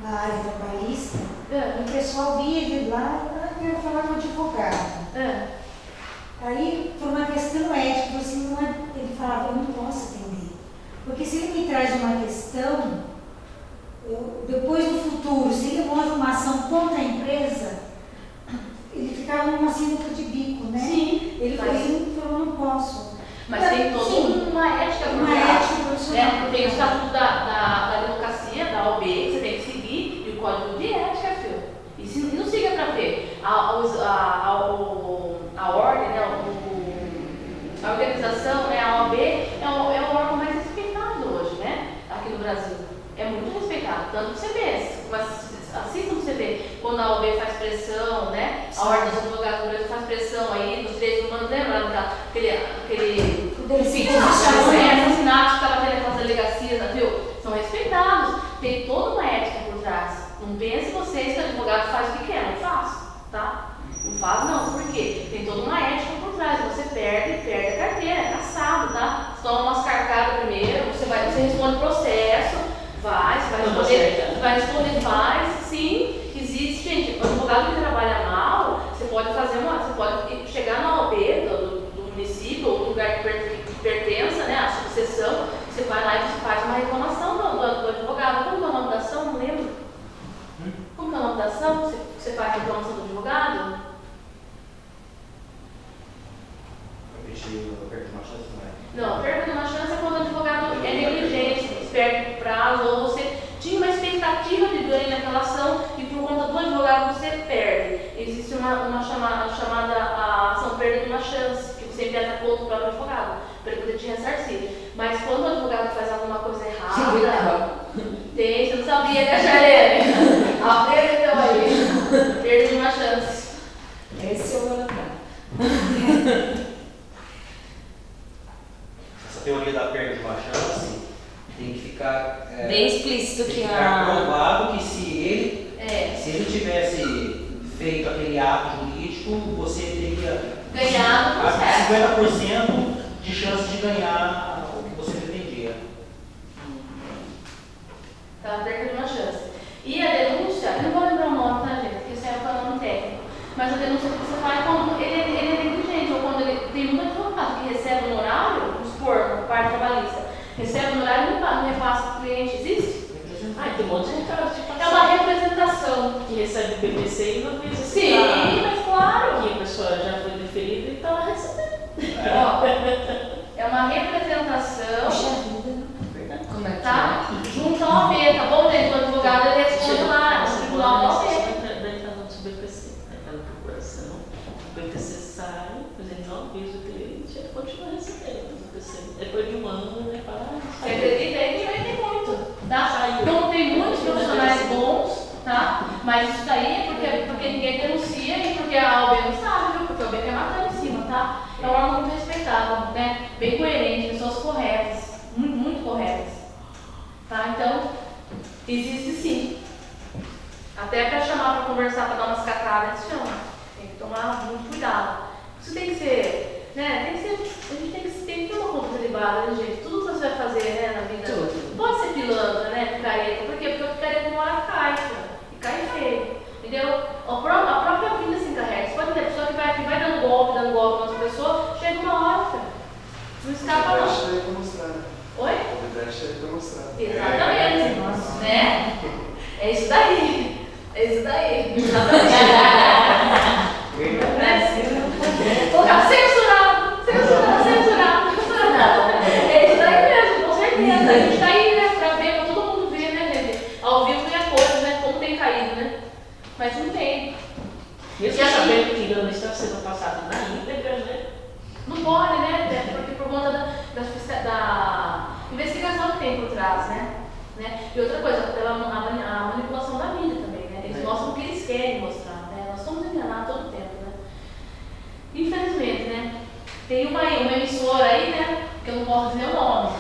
na área trabalhista e o pessoal via ele lá e eu falar com o advogado. Aí, por uma questão ética, assim, ele falava, eu não posso atender. Porque se ele me traz uma questão, depois no futuro, se ele mostra uma ação contra a empresa, ele ficava numa sinuca de bico, né? Sim. Ele falou, não posso. Mas tem toda uma ética por trás. Tem o estatuto da advocacia, da OAB, que você tem que seguir, e o código de ética, filho. E se não siga para ver. A ordem, né, a organização, né, a OAB é o órgão mais respeitado hoje, né? Aqui no Brasil. É muito respeitado. Tanto que você vê, assista você vê, quando a OAB faz pressão, né? A Ordem dos Advogados do Brasil faz pressão aí nos direitos humanos, lembra aquele assassinato que estava tendo aquelas delegacias, viu? São respeitados, tem toda uma ética por trás. Não pense vocês que o advogado faz o que quer, não faz, tá? Não faz não, por quê? Você vai responder, sim. Existe, gente, o advogado que trabalha mal, você pode chegar na OAB do município, ou do lugar que pertença, né, à subseção, você vai lá e você faz uma reclamação do advogado. Como que é o nome da ação? Não lembro. Como que é o nome da ação? Você faz a reclamação do advogado? Perda de uma chance, não, perda de uma chance é quando o advogado é negligente, perde o prazo, ou você tinha uma expectativa de ganho naquela ação e por conta do advogado você perde. Existe uma chamada ação perda de uma chance, que você envia contra o próprio advogado, para ele poder te ressarcir. Mas quando o advogado faz alguma coisa errada, você não sabia, né, Charlene? Aprendeu aí. Perda de uma chance. Esse eu vou lembrar. Essa teoria da perda de uma chance tem que ficar bem explícito que ficar provado que se ele tivesse feito aquele ato jurídico, você teria ganhado 50% de chance de ganhar o que você pretendia. Tá, perda de uma chance. E a denúncia, eu não vou lembrar o nome, tá, gente? Porque isso é o nome técnico. Mas a denúncia que você faz quando ele é negligente, ou quando ele tem muito advogado que recebe um horário, vamos supor, no parte trabalhista, recebe um horário e não repassa para o cliente. Existe? Tem um monte de casos de é uma representação. Que recebe o PPC e não fez isso. Sim, mas claro. Que a pessoa já foi deferida e está lá recebendo. É uma representação. Como é que tá? Junto ao OAB, tá bom, gente? O advogado ele responde lá no tribunal do OAB. Daí está no BPC, aquela procuração. O BPC sai, mas ele não avisa o cliente, ele continua recebendo o BPC. Depois de um ano, ele fala. Você acredita aí que vai ter muito, tá? Então tem muitos profissionais bons, tá? Mas isso daí é porque ninguém denuncia e porque a OAB não sabe, viu? Porque a OAB quer matar em cima, tá? É um órgão muito respeitável, né? Bem coerente, pessoas corretas, muito corretas. Tá? Então, existe sim. Até para chamar para conversar, para dar umas catadas, chama. Tem que tomar muito cuidado. Isso tem que ser, né? A gente tem que ter uma conta privada, né, gente? Tudo que você vai fazer, né, na vida. Não pode ser pilantra, né? Picareta. Por quê? Porque o picareta uma hora cai, e cai feio. Entendeu? A própria vida se encarrega. Você pode ter pessoa que vai dando golpe na outra pessoa, chega uma hora, filho. Não escapa, não. Deixa aí pra mostrar, né? Oi? Deixa aí pra mostrar. Exatamente. Né? É isso daí. Exatamente. Colocar censurado. É isso daí mesmo, com certeza. A gente tá aí, né, pra ver, pra todo mundo ver, né, gente? Ao vivo tem a coisa, né? Como tem caído, né? Mas não tem. Mesmo sabendo que não está sendo passado na íntegra, né? Não pode, né? Porque por conta da investigação que tem por trás, né? E outra coisa, a manipulação da mídia também, né? Eles mostram o que eles querem mostrar, né? Nós somos enganados todo o tempo, né? Infelizmente, né? Tem uma emissora aí, né? Que eu não posso dizer o nome,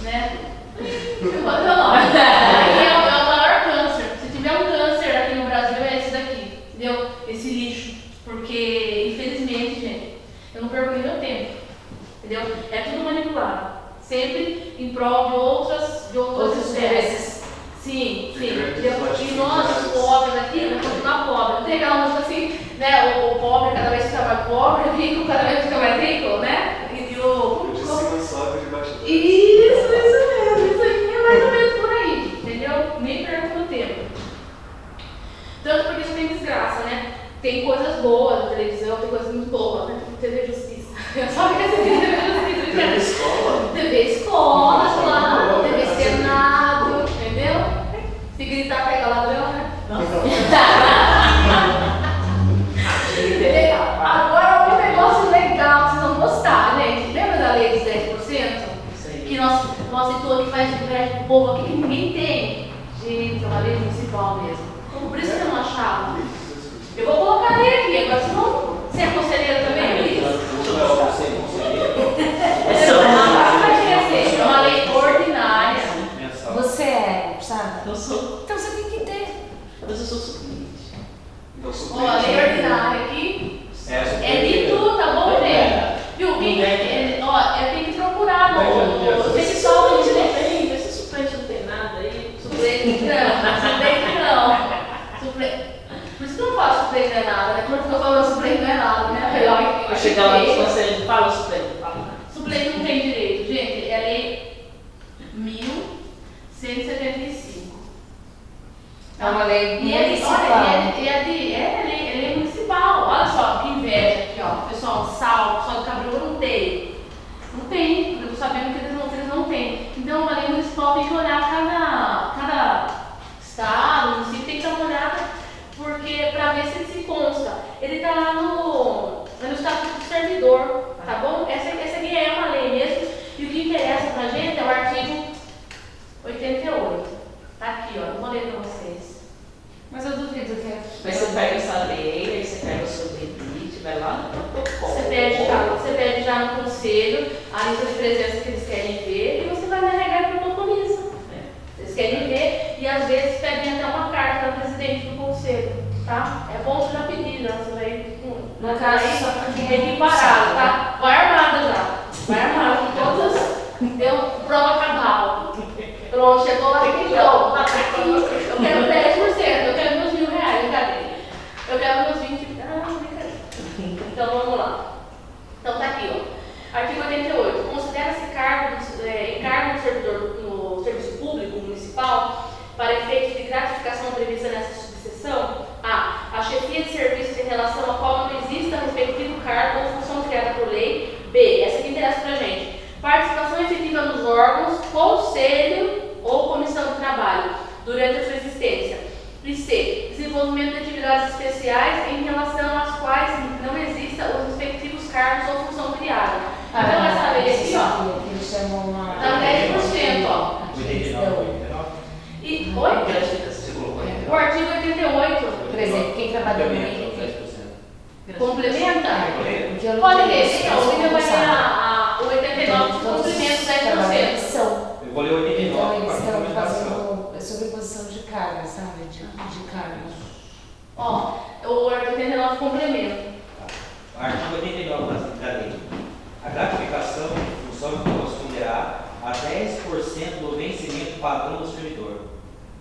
né? Eu não posso dizer o nome. Aí é o maior câncer. Se tiver um câncer aqui no Brasil, é esse daqui, entendeu? Esse lixo. Porque, infelizmente, gente, eu não perco nem meu tempo, entendeu? É tudo manipulado. Sempre em prol de outras espécies. Sim, entendeu? E nós, os pobres aqui, vamos continuar pobres. Não tem aquela música assim, né? O pobre cada vez fica mais pobre, o rico cada vez fica mais rico, né? E o... De cima sobe, de baixo desce. Isso mesmo. Isso aí é mais ou menos por aí, entendeu? Nem perco meu tempo. Tanto porque isso tem desgraça, né? Tem coisas boas na televisão, tem coisas muito boas, né? TV Justiça. Eu só queria ser TV Justiça. TV Escola? TV Escola, claro. TV Senado, entendeu? Se gritar, pega ladrão, né? Agora, um negócio legal que vocês vão gostar, né? Lembra da lei dos 10%? Que nós editor que faz de crédito pro povo aqui que ninguém tem. Gente, é uma lei municipal mesmo. Por isso que eu não achava. Eu vou colocar ele aqui, agora vocês vão ser conselheiro também, Luiz? É uma lei ordinária. Você é, sabe? Eu sou. Então você tem que ter. Mas eu sou suplente. Ó, a lei ordinária aqui é de tudo, tá bom, gente? Viu? Tem que procurar no. Tem que só Suplente não tem nada. Suplente não é nada, né? Quando ficou falando suplente não é nada, né? Eu chegar lá nos conselhos, fala suplente. Suplente não tem direito, gente, é a lei 1175. É uma lei municipal. É lei municipal. Olha só, que inveja aqui, ó. Pessoal, sal de Cabreúva não tem. Não tem, eu tô sabendo que eles não têm. Então, a lei municipal tem que olhar cada estado, município tem que dar uma olhada, porque para ver se ele se consta. Ele está lá no estatuto do servidor, tá bom? Essa aqui é uma lei mesmo, e o que interessa pra gente é o artigo 88. Tá aqui, ó, eu vou ler para vocês. Mas eu duvido que Mas você pega essa lei, aí você pega o seu limite, vai lá no protocolo. Você pede já no conselho a lista de presença que eles querem ver e você vai navegar e protocoliza. Eles querem ver e às vezes pedem até uma carta da presidente do conselho, tá? É bom você já pedir, né? Você vai no caso só para quem tem que parar, tá? Vai armada já. Vai armada com todas. Deu prova cabal. Pronto, chegou lá e pediu. Eu quero 10%, eu quero meus R$1.000, brincadeira. Eu quero meus 20. Brincadeira. Então vamos lá. Então tá aqui, ó. Artigo 88. Considera-se encargo do servidor no serviço público municipal para efeitos de gratificação prevista nessa subseção a chefia de serviços em relação a qual não exista respectivo cargo ou função criada por lei. B. Essa aqui interessa pra gente. Participação efetiva nos órgãos, conselho ou comissão de trabalho durante a sua existência. E C. Desenvolvimento de atividades especiais em relação às quais não exista os respectivos cargos ou função criada. Então essa lei aqui, ó, eles chamam uma... dá 10%, ó. 89. E, oi? Você colocou aí? O artigo 88, Por exemplo, quem trabalha no INE complementa? porque eu não Pode tenho ver, então, o INE vai ter o 89 complementa 10%. Eu vou ler o Então 89 eles para estão complementação. fazendo sobreposição de carga, sabe? De carga. Ó, o artigo 89 complementa. Artigo 89 da lei. A gratificação de função corresponderá a 10% do vencimento padrão do servidor.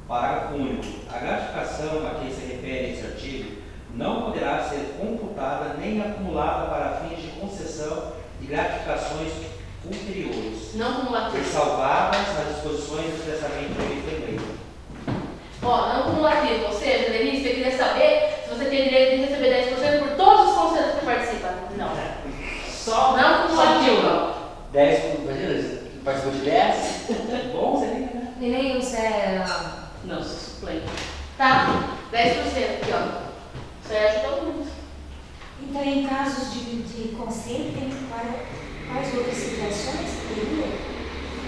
Parágrafo único. A gratificação a que se refere esse artigo não poderá ser computada nem acumulada para fins de concessão de gratificações ulteriores, Não cumulativo. ressalvadas as disposições expressamente previstas em lei. Ó, não cumulativo. Ou seja, Denise, você queria saber se você tem direito de receber 10% por todos os conselhos que participa. Não. Só Não cumulativo. 10, imagina, participou de 10? Bom, você tem, né? E nem isso é... Não, sou suplente. Tá? 10% aqui, ó. Isso aí ajuda muito. Então, em casos de conselho, tem quais outras situações que teria?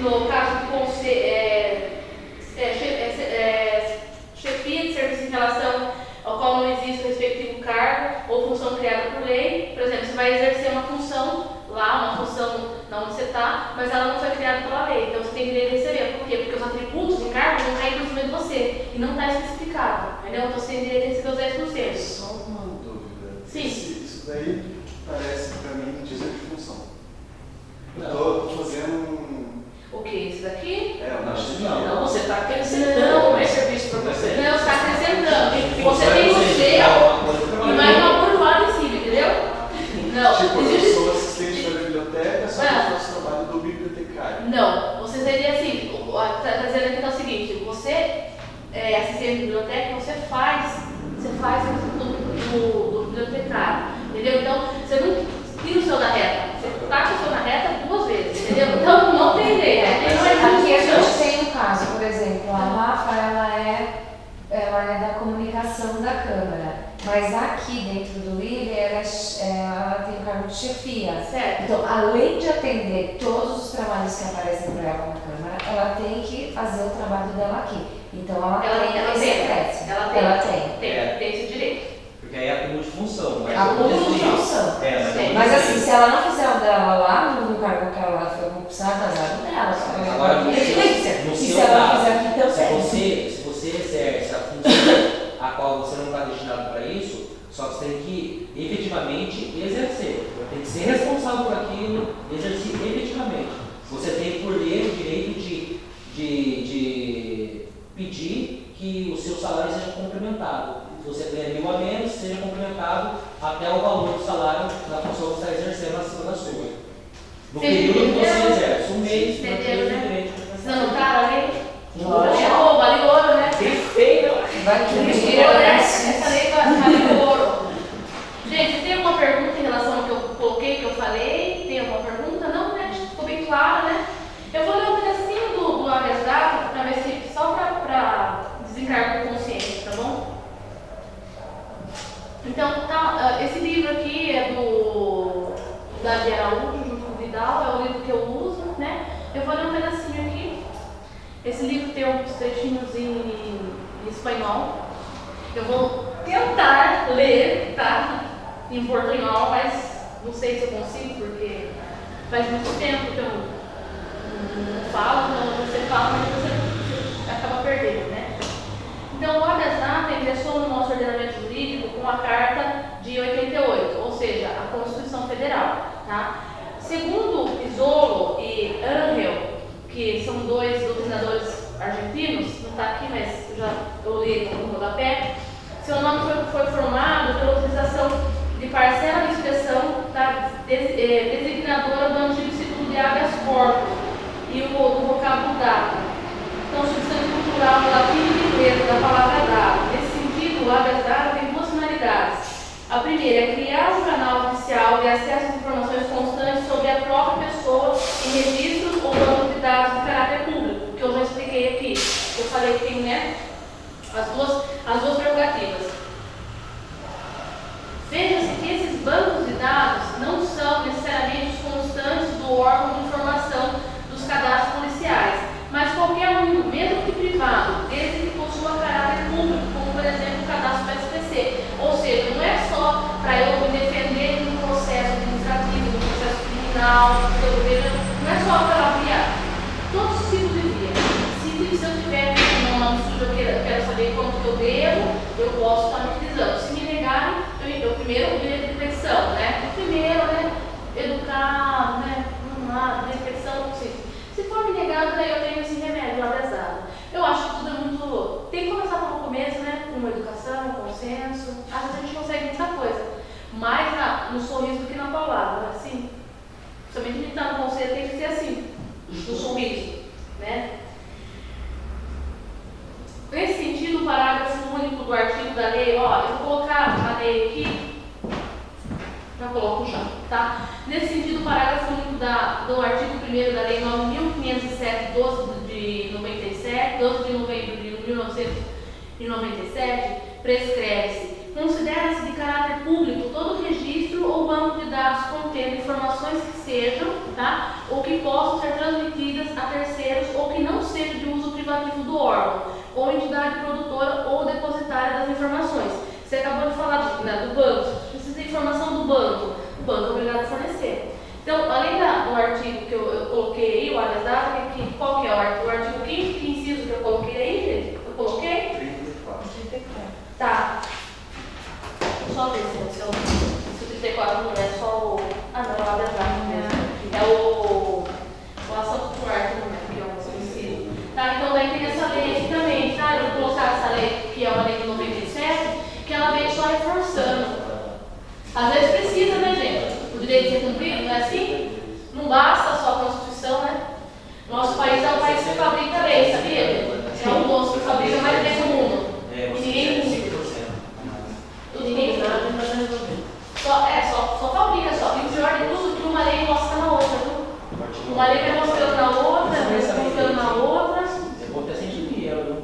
No caso do conselho, chefia de serviço em relação ao qual não existe o respectivo cargo ou função criada por lei. Por exemplo, você vai exercer uma função lá, uma função na onde você está, mas ela não foi criada pela lei. Então você tem direito de receber. Por quê? Porque os atributos do cargo não caem por cima de você e não está especificado. Entendeu? Então você tem direito de receber os 10%. Só uma dúvida. Sim. Isso daí parece para mim dizer de função. Eu Não. estou fazendo O que? Isso daqui? Não, você está acrescentando mais serviço para você. Não, está acrescentando. Você tem o seu e mais uma burlada em cima, entendeu? Não. Tipo, eu Existe... sou assistente da biblioteca, só que eu faço o trabalho do bibliotecário. Não, você seria assim, está dizendo aqui que é o seguinte, você é assistente de biblioteca, você faz do bibliotecário, entendeu? Então, você não tira o seu da reta, você taca o seu na reta 2 vezes, entendeu? Então, não tem jeito. Aqui a gente tem um caso, por exemplo, a Rafa, ela é da comunicação da Câmara, mas aqui dentro do IRE, ela tem o cargo de chefia. Certo. Então, além de atender todos os trabalhos que aparecem para ela na Câmara, ela tem que fazer o trabalho dela aqui. Então, ela tem esse acréscimo. Ela tem. Tem esse direito. Porque aí é acúmulo de função. Mas Acúmulo de função. Mas assim, se ela não fizer o dela lá no cargo que ela foi concursada, azar dela. Agora, no e se seu ela caso, fizer aqui também. se você exerce a função a qual você não está destinado para isso, só que você tem que efetivamente exercer. Tem que ser responsável por aquilo, exercer efetivamente. Você tem por lei o direito de pedir que o seu salário seja complementado. Se você ganha 1.000 a menos, seja complementado. aumentado até o valor do salário da pessoa que está exercendo acima da sua. No período que você exerce, um mês, não tem direito. Vocês anotaram aí? Lógico. Vale ouro, né? Perfeito. Vai que Essa lei vale ouro. Gente, tem alguma pergunta em relação ao que eu coloquei, que eu falei? Tem alguma pergunta? Não, né? Ficou bem claro, né? Eu vou ler um pedacinho do habeas data para ver se só para desencargo de consciência, tá bom? Então, esse livro aqui é do Davi Araújo, junto com o Vidal, é o livro que eu uso, né? Eu vou ler um pedacinho aqui. Esse livro tem uns trechinhos em espanhol. Eu vou tentar ler, tá? Em portunhol, mas não sei se eu consigo, porque faz muito tempo que eu não falo, então você fala, mas você acaba perdendo, né? Então, o habeas data ingressou no nosso ordenamento jurídico com a Carta de 88, ou seja, a Constituição Federal, tá? Segundo Pisolo e Angel, que são dois doutrinadores argentinos, não está aqui, mas eu li no rodapé, seu nome foi formado pela utilização de parcela de expressão da designadora do antigo Instituto de Habeas Corpus e do vocábulo data. Então, substância cultural no latim e inglês da palavra data. Nesse sentido, o habeas data tem duas finalidades. A primeira é criar um canal oficial de acesso a informações constantes sobre a própria pessoa em registros ou banco de dados de caráter público, que eu já expliquei aqui. Eu falei que tem, né, as duas prerrogativas. Veja-se que esses bancos de dados não são necessariamente os constantes do órgão de informação dos cadastros policiais, mas qualquer um, mesmo que privado, desde que possua caráter público, como por exemplo o cadastro do SPC. Ou seja, não é só para eu me defender no processo administrativo, no processo criminal, não é só para aviar. Todos os tipos de via. Se eu tiver um nome sujo, eu quero saber quanto que eu devo, eu posso estar me utilizando. Se me negarem, eu primeiro de repetição, né? Primeiro, né? Educado, né? Repetição, se for me negado, daí eu tenho esse remédio, o habeas data. Eu acho que tudo é muito. Tem que começar pelo começo, né? Com uma educação, um consenso. Às vezes a gente consegue muita coisa. Mais no sorriso do que na palavra, assim. Somente a gente está no conselho tem que ser assim, no sorriso, né? Nesse sentido, o parágrafo único do artigo da lei, ó, eu vou colocar a lei aqui, já coloco já, tá? Nesse sentido, o parágrafo único do artigo 1º da lei 9.507, 12 de 97, 12 de novembro de 1997, prescreve-se. Considera-se de caráter público todo registro ou banco de dados contendo informações que sejam, tá? Ou que possam ser transmitidas a terceiros ou que não sejam de uso privativo do órgão, ou entidade produtora ou depositária das informações. Você acabou de falar do banco, se precisa de informação do banco, o banco é obrigado a fornecer. Então, além do artigo que eu coloquei aí, o habeas data, qual que é o artigo 5º, que inciso que eu coloquei aí, gente? Eu coloquei? 34. Tá. Só ver se o 34 não é só o. Ah, não, é o habeas data mesmo. É o ação popular que é o inciso. Tá, então daí tem essa lei aqui também, tá? Eu vou colocar essa lei, que é uma lei de 97, que ela vem só reforçando. Às vezes precisa, né, gente? O direito de ser cumprido, não é assim? Não basta só a Constituição, né? Nosso país é um país que fabrica lei, sabia? É um dos que fabrica mais lei no mundo. E ninguém cumpre. Ninguém sabe, mas não resolveu. Só fabrica só. E o pior de tudo é que uma lei mostra na outra, viu? Uma lei vai mostrando na outra, vai mostrando na outra. Você pode até sentir ela, viu?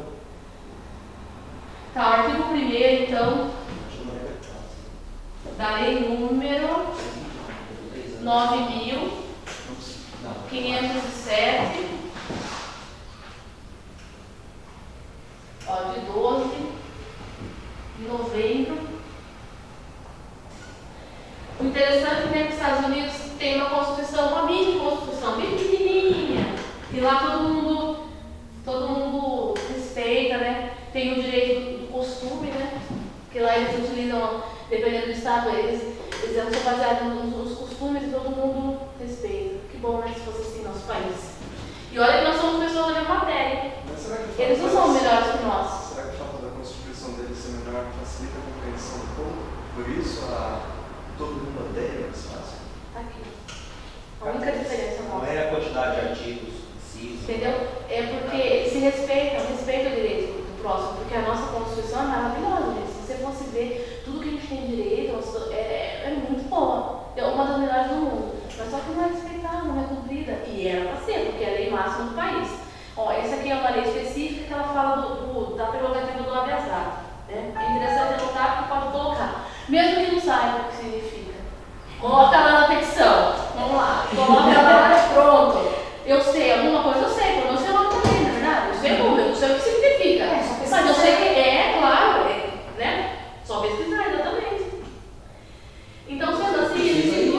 Tá, o artigo 1º, então, da lei número 9.507, ó, de 12 de novembro. O interessante é que os Estados Unidos tem uma constituição, uma mini constituição, bem pequenininha, e lá todo mundo respeita, né? Tem o direito do costume, né? Que lá eles utilizam, dependendo do estado, eles são baseados nos costumes e todo mundo respeita. Que bom, né? Se fosse assim nosso país. E olha que nós somos pessoas da mesma matéria. Eles não são melhores que nós. Será que o fato da Constituição deles ser menor facilita a compreensão do povo? Por isso, todo mundo odeia mais fácil. Tá aqui. A única diferença não é a quantidade de artigos em si. Entendeu? É porque eles se respeitam o direito do próximo, porque a nossa Constituição é maravilhosa, gente. Se você fosse ver tudo que a gente tem direito, é muito boa. É uma das melhores do mundo. Mas só que não é respeitada, não é cumprida. E era para ser, porque é a lei máxima do país. Ó, essa aqui é uma lei específica que ela fala da prerrogativa do habeas data. Né? É interessante anotar que pode colocar. Mesmo que não saiba o que significa. Coloca lá na petição. Vamos lá. Coloca lá, pronto. Eu sei, alguma coisa eu sei, porque eu não sei o nome também, na verdade. Eu sei como, eu não sei o que significa. Mas eu sei que claro, né? Só pesquisar, exatamente. Então, sendo assim, pesquisa aí.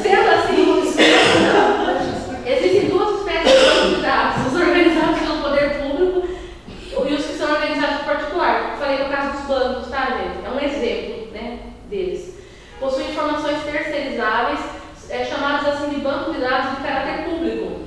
Sendo assim, existem duas espécies de banco de dados, os organizados pelo poder público e os que são organizados por particular. Eu falei no caso dos bancos, tá, gente? É um exemplo, né, deles. Possuem informações terceirizáveis, chamadas assim de banco de dados de caráter público.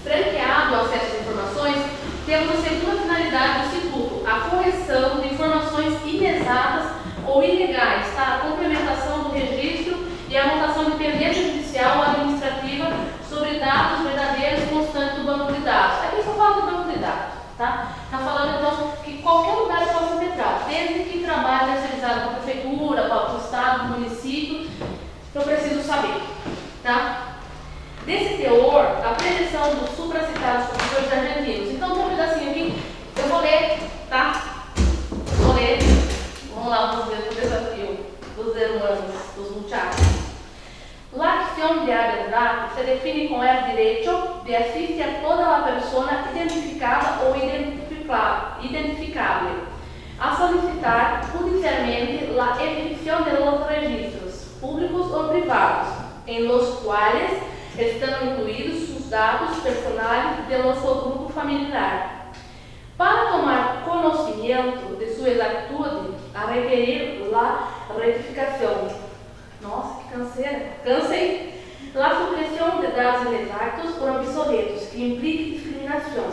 Franqueado o acesso às informações, temos a segunda finalidade do Instituto, a correção de informações inexatas ou ilegais, tá? A complementação do registro e a anotação de pendência judicial ou administrativa sobre dados verdadeiros e constantes do banco de dados. Aqui só fala do banco de dados, tá? Está falando então que qualquer lugar pode ser metrado, desde que trabalhe terceirizado com a prefeitura, com o estado, com o município, eu preciso saber, tá? Desse teor, a prevenção dos supracitados professores argentinos. Então, tem um pedacinho aqui, eu vou ler, tá? Vou ler. Vamos lá, vamos ver o desafio dos hermanos, dos muchachos. La acción de habeas data se define como el derecho de asistir a toda la persona identificada ou identificable a solicitar judicialmente la ejecución de los registros públicos o privados, en los cuales estão incluídos os dados personais de nosso grupo familiar. Para tomar conhecimento de sua exatitude, a requerir la retificação. Nossa, que canseira! Cansei! La supressão de dados inexatos ou obsoletos, que implique discriminação.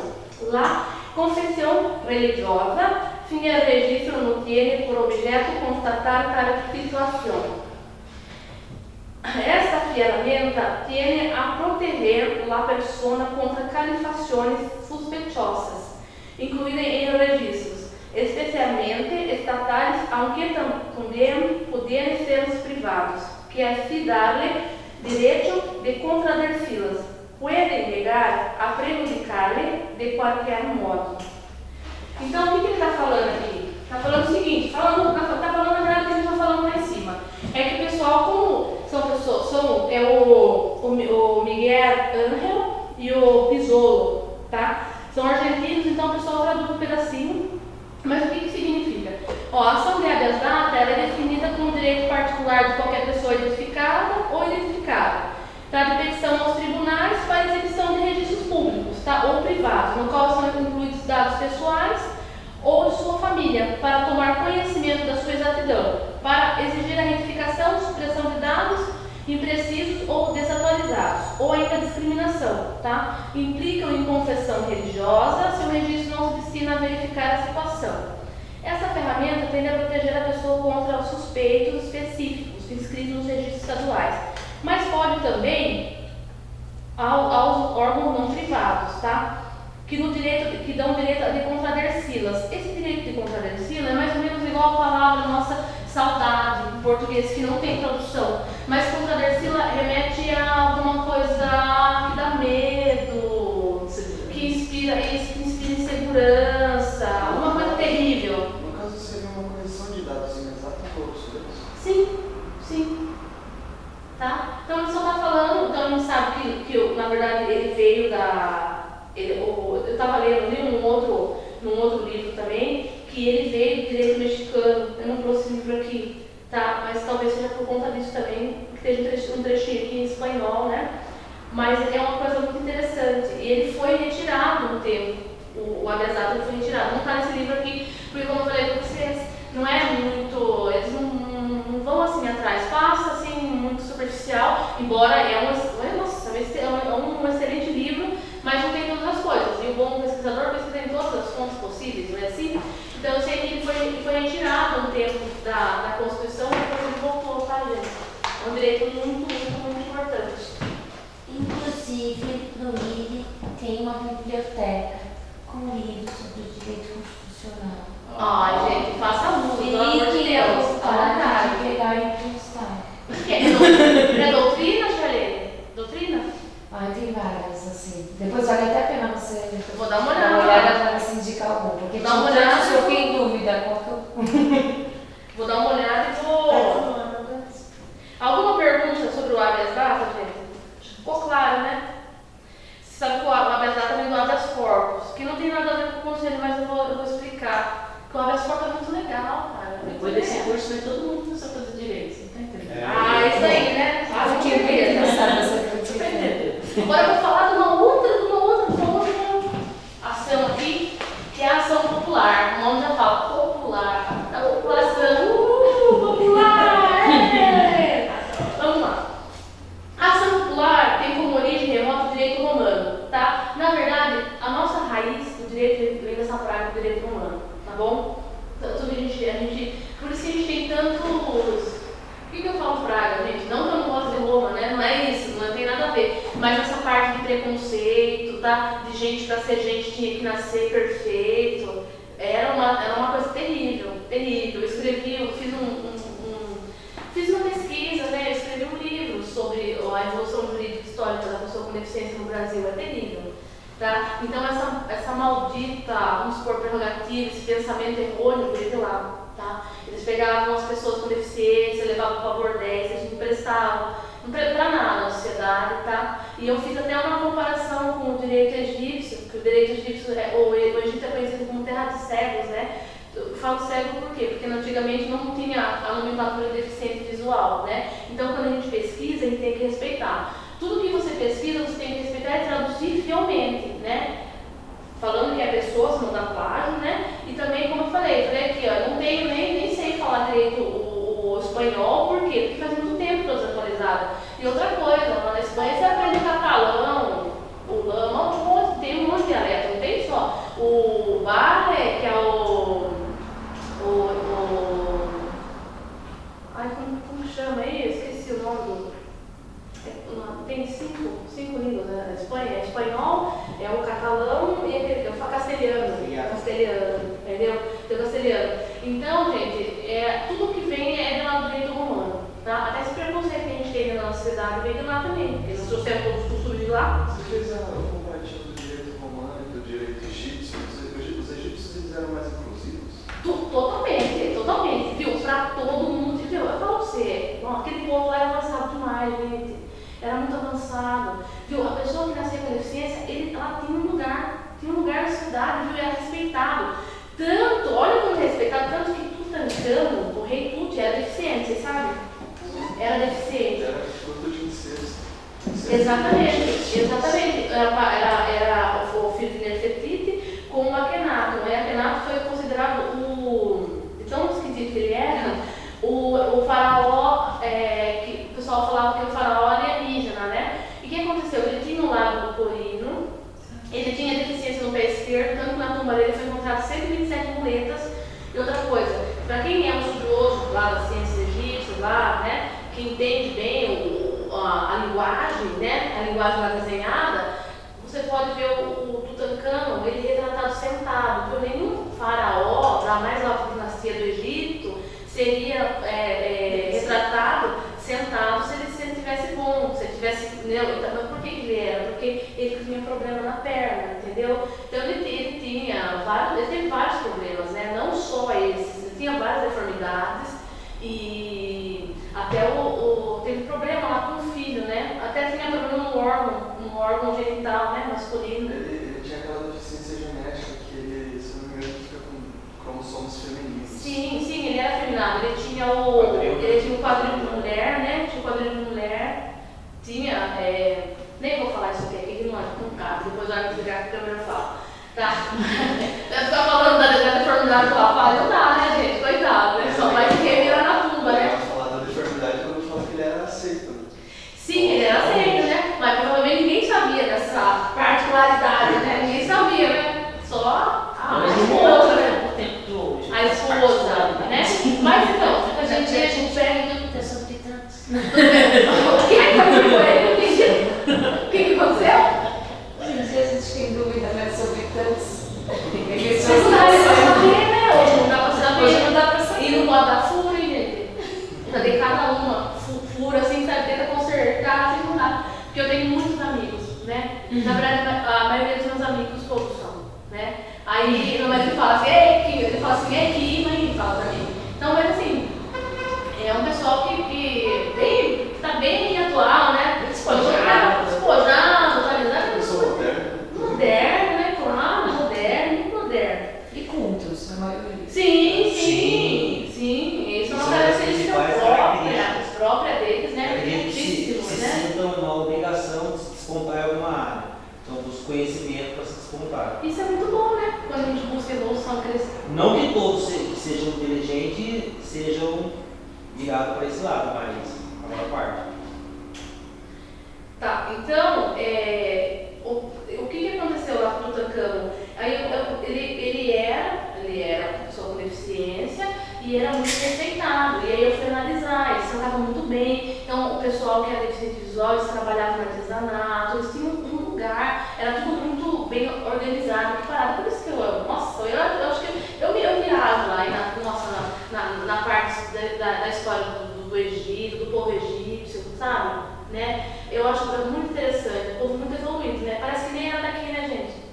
La confissão religiosa, sem el registro não tem por objeto constatar tal situação. Esta ferramenta tiene a proteger la persona contra calificações sospechosas, incluídas em registros, especialmente estatais, aunque também podem ser os privados, que assim darle direito de contradecê-las, podem llegar a prejudicar-lhe de qualquer modo. Então, o que ele está falando aqui? Está falando o seguinte, está falando na verdade que a gente está falando lá em cima. É que o pessoal, como o Miguel Ángel e o Pizzolo, tá? São argentinos, então o pessoal traduz um pedacinho. Mas o que significa? Ó, a ação de habeas data ela é definida como direito particular de qualquer pessoa identificada ou identificada, tá? De petição aos tribunais para exibição de registros públicos, tá? Ou privados, no qual são incluídos dados pessoais ou de sua família, para tomar conhecimento da sua exatidão, para exigir a retificação, supressão de dados imprecisos ou desatualizados, ou ainda discriminação, tá? Implicam em confissão religiosa se o registro não se destina a verificar a situação. Essa ferramenta tende a proteger a pessoa contra os suspeitos específicos inscritos nos registros estaduais, mas pode também aos órgãos não privados, tá? Que dão direito de contradecê-las. Esse direito de contradecê-las é mais ou menos igual a palavra nossa saudade, em português, que não tem tradução. Mas contradecê-la remete a alguma coisa que dá medo, que inspira insegurança, uma coisa terrível. No caso, seria uma correção de dados inexatos ou obsoletos? Sim. Tá? Então, ele só está falando, então a gente sabe que na verdade, ele veio eu estava lendo ali num outro livro também, que ele veio do direito mexicano. Eu não trouxe esse livro aqui, tá? Mas talvez seja por conta disso também, que esteja um trechinho aqui em espanhol, né? Mas é uma coisa muito interessante. E ele foi retirado no tempo, o habeas data foi retirado. Não está nesse livro aqui, porque como eu falei para vocês, não é muito, eles não vão assim atrás, passa assim muito superficial, embora é um excelente livro, mas não tem todas as coisas. E o bom pesquisador pesquisa em todas as fontes possíveis, não é assim? Então eu sei que ele tempo da Constituição e depois ele voltou, tá, gente? É um direito muito, muito, muito importante. Inclusive, no IRI tem uma biblioteca com livros sobre o direito constitucional. Ai, gente, faça muito, pelo amor de Deus. Para de pegar e emprestar. É doutrina, Charlene? Doutrina? Ah, tem várias, assim. Depois vale até a pena você Vou dar uma dar uma olhada. olhada para se indicar algum. Porque Dá uma olhada. se eu fiquei em dúvida qual que eu... Vou dar uma olhada e vou... Alguma pergunta sobre o habeas data, gente? Ficou claro, né? Você sabe que o habeas data vem do habeas corpus, que não tem nada a ver com o conselho, mas eu vou explicar. Porque o habeas corpus é muito legal, cara. Depois desse curso, vai todo mundo começar a fazer direito. Você tá entendendo? Ah, isso aí, né? Ah, fiquei bem interessada nessa pergunta. Você tá entendendo? Agora eu vou falar de uma outra ação aqui, que é a ação popular. O nome já fala popular. A população, popular! É. Vamos lá. A ação popular tem como origem remota o direito romano, tá? Na verdade, a nossa raiz do direito vem dessa praga do direito romano, tá bom? Tudo a gente, por isso que a gente tem tantos... Por que eu falo praga, gente? Não que eu não gosto de Roma, né? Não é isso, não tem nada a ver. Mas essa parte de preconceito, tá? De gente, pra ser gente tinha que nascer perfeito. Era uma coisa terrível, terrível. Eu escrevi, eu fiz uma pesquisa, né? Eu escrevi um livro sobre a evolução jurídica histórica da pessoa com deficiência no Brasil. É terrível, tá? Então essa maldita, vamos supor, prerrogativa, esse pensamento errôneo veio de lá. Tá? Eles pegavam as pessoas com deficiência, levavam para bordéis, eles não prestavam para nada na sociedade, tá? E eu fiz até uma comparação com o direito egípcio, que o direito egípcio, o Egito é conhecido como terra de cegos, né? Eu falo cego por quê? Porque antigamente não tinha a nomenclatura de deficiente visual, né? Então quando a gente pesquisa, a gente tem que respeitar. Tudo que você pesquisa, você tem que respeitar e traduzir fielmente, né? Falando que é pessoa, se não dá plágio, né? E também, como eu falei aqui, ó, não tenho nem sei falar direito o espanhol, por quê? Porque faz muito tempo que eu estou desatualizada. E outra coisa, lá na Espanha você aprende catalão, o lama, tem um monte de dialeto, não tem só. O barre, que é ai, como chama aí? Eu esqueci o nome do... Tem cinco línguas, né? Na Espanha é espanhol, é o catalão e é o castelhano, entendeu? Tem o castelhano. Então, gente, tudo que vem é do lado do direito romano, tá? Até esse preconceito que a gente tem na nossa sociedade vem de lá também, porque nós trouxemos todos os costumes de lá. Você fez o comparativo do direito romano e do direito egípcio. Os egípcios eles eram mais inclusivos? Totalmente, viu? Pra todo mundo, viu? Eu falo pra você, aquele povo lá era avançado demais, gente. Era muito avançado, viu? A pessoa que nasceu com deficiência, ela tinha um lugar na sociedade, viu? Era respeitado. Tanto, olha como é respeitado, tanto que Tutancâmon, o rei Tut, era deficiente, vocês sabem? Era deficiente. Era fruto de incesto. Exatamente. Era o filho de Nefertiti com o Akhenaton. E Akhenaton foi considerado de tão esquisito que ele era, o faraó, que o pessoal falava que o faraó alienígena, né? E o que aconteceu? Ele tinha um lábio leporino, ele tinha deficiência no pé esquerdo, tanto que na tumba dele foi encontrado 127 muletas. E outra coisa, para quem é um estudioso lá das ciências egípcias, lá, né, que entende bem a linguagem, né, a linguagem lá desenhada, você pode ver o Tutancâmon, ele é retratado sentado, porque nenhum faraó, da mais alta dinastia do Egito, seria retratado sentado se ele tivesse bom, se ele tivesse... Mas por que ele era? Porque ele tinha problema na perna, entendeu? Então ele teve vários problemas, né? Não só esses, ele tinha várias deformidades e até teve problema lá com o filho, né? Até tinha problema no órgão genital, né? Masculino. Ele tinha aquela deficiência genética que ele, se não me engano, fica com cromossomos femininos. Sim, ele era afeminado. Ele tinha o quadril de mulher, né? Tinha o quadril de mulher. Tinha, nem vou falar isso aqui não cabe. Depois a hora que ligar a câmera eu falo. Tá? Deve ficar falando da deformidade do rapaz. Não dá, né, gente? Coitado, né? Só vai se revirar na tumba, né? Eu vou falar da deformidade quando eu falo que ele era aceito. Sim, ele era aceito, né? Mas provavelmente ninguém sabia dessa particularidade, né? Ninguém sabia, né? Só a esposa, né? A esposa, né? Mas então, A gente pega tudo que é sobre tantos. o que aconteceu? Eu não entendi. O que aconteceu? Hoje em dia a gente tem dúvida, né, sobre tantos. Mas não dá pra saber, né? Hoje não dá pra saber. Hoje não dá pra saber. E não pode dar furo, hein, gente? Daí cada uma fura assim, sabe? Tenta consertar, assim não dá. Porque eu tenho muitos amigos, né? Na verdade, a maioria dos meus amigos todos são, né? Aí meu marido fala assim, ele fala assim, mãe, ele fala pra mim. Então, mas assim, é um pessoal que tá bem atual, né? Despojado, atualizado. Eu sou moderno. Moderno, né? Claro, moderno. E cultos, a maioria. Sim. Isso é uma característica própria deles, né? Eles se né? sintam na obrigação de se despontar em alguma área. Então, busca conhecimento para se despontar. Isso é muito bom, né? Quando a gente busca evolução, crescer. Não que todos que sejam inteligentes sejam virados para esse lado, mas a maior parte. Tá, então, o que aconteceu lá com o Tutankhamon? Aí ele era uma pessoa com deficiência e era muito respeitado. E aí eu fui analisar, eles tratavam muito bem. Então, o pessoal que era deficiente visual, eles trabalhavam no artesanato, eles tinham um lugar, era tudo muito bem organizado, preparado. Por isso que eu amo. Nossa, eu acho que eu viajo lá, na parte da história do Egito, do povo egípcio, sabe? Né? Eu acho muito interessante, o povo muito evoluído, né? Parece que nem era daqui, né, gente?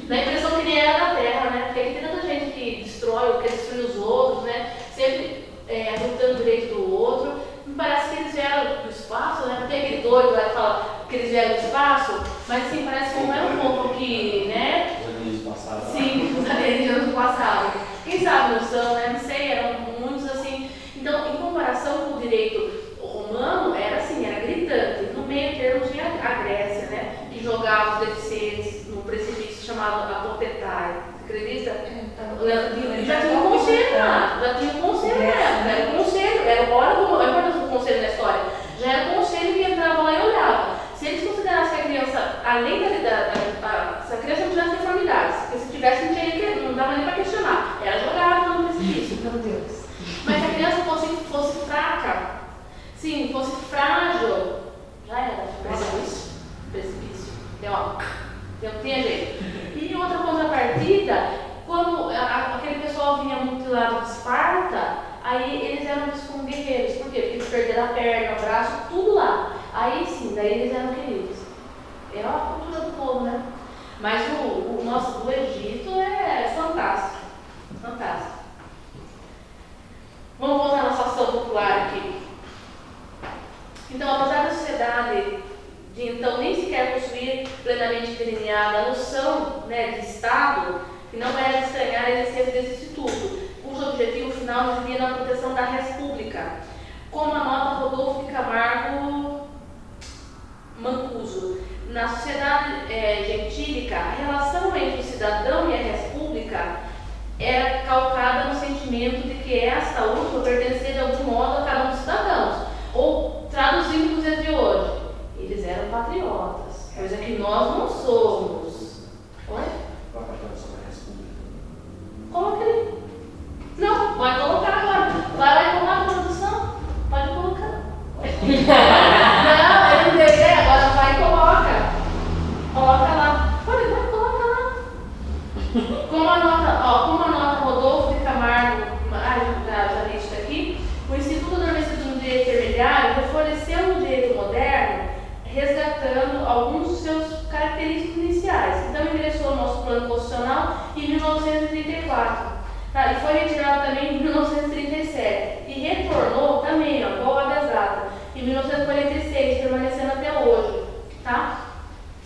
Dá a impressão que nem era da Terra, né? Porque aqui tem tanta gente que destrói, quer destruir os outros, né? Sempre aproveitando o direito do outro. Me parece que eles vieram do espaço, né? Não tem aquele doido lá que fala que eles vieram do espaço, mas assim, parece que não é um povo que, né? Os alienígenas passaram. Sim, os alienígenas do passado. Quem sabe não são, né? Não sei, eram muitos assim. Então, em comparação com o direito romano, era assim, era gritante. No meio termo tinha a Grécia, né? Que jogava os deficientes num precipício chamado Apotetai. Você acredita? Já tinha um conselho lá, era um conselho, olha a importância do conselho na história. Já era um conselho que entrava lá e olhava. Se eles considerassem que a criança, além se a criança não tivesse deformidades, porque se tivesse não dava nem para questionar, era jogada no precipício. Meu Deus. Mas se a criança fosse fraca, sim, fosse frágil, já era. Precipício. Não tinha jeito. E outra contrapartida, quando aquele pessoal vinha mutilado de Esparta, aí eles eram vistos como guerreiros. Por quê? Porque eles perderam a perna, o braço, tudo lá. Aí sim, daí eles eram queridos. É a cultura do povo, né? Mas o nosso do Egito é fantástico. Fantástico. Vamos voltar à nossa ação popular aqui. Então, apesar da sociedade de então nem sequer possuir plenamente delineada a noção, né, de Estado, que não era de estranhar a existência desse instituto, cujo objetivo final residia na proteção da República, como anota Rodolfo de Camargo Mancuso. Na sociedade gentílica, a relação entre o cidadão e a República era calcada no sentimento de que esta última pertencia de algum modo a cada um dos cidadãos, ou traduzindo nos dias de hoje, eles eram patriotas, coisa que nós não somos. Oi? Qual a tradução da República? Coloca ali. Não, pode colocar agora. Vai lá e colocar a tradução. Pode colocar. Não, ele não deu ideia, agora vai e coloca. Coloca lá. Vai, coloca lá. Como anota Rodolfo de Camargo, já li isso aqui, o Instituto Adormecido no Direito Intermediário refloresceu no direito moderno, resgatando alguns dos seus características iniciais. Então, ingressou no nosso plano constitucional em 1934. Tá? E foi retirado também em 1937. E retornou também, igual a habeas data, em 1946, permanecendo até hoje. Tá?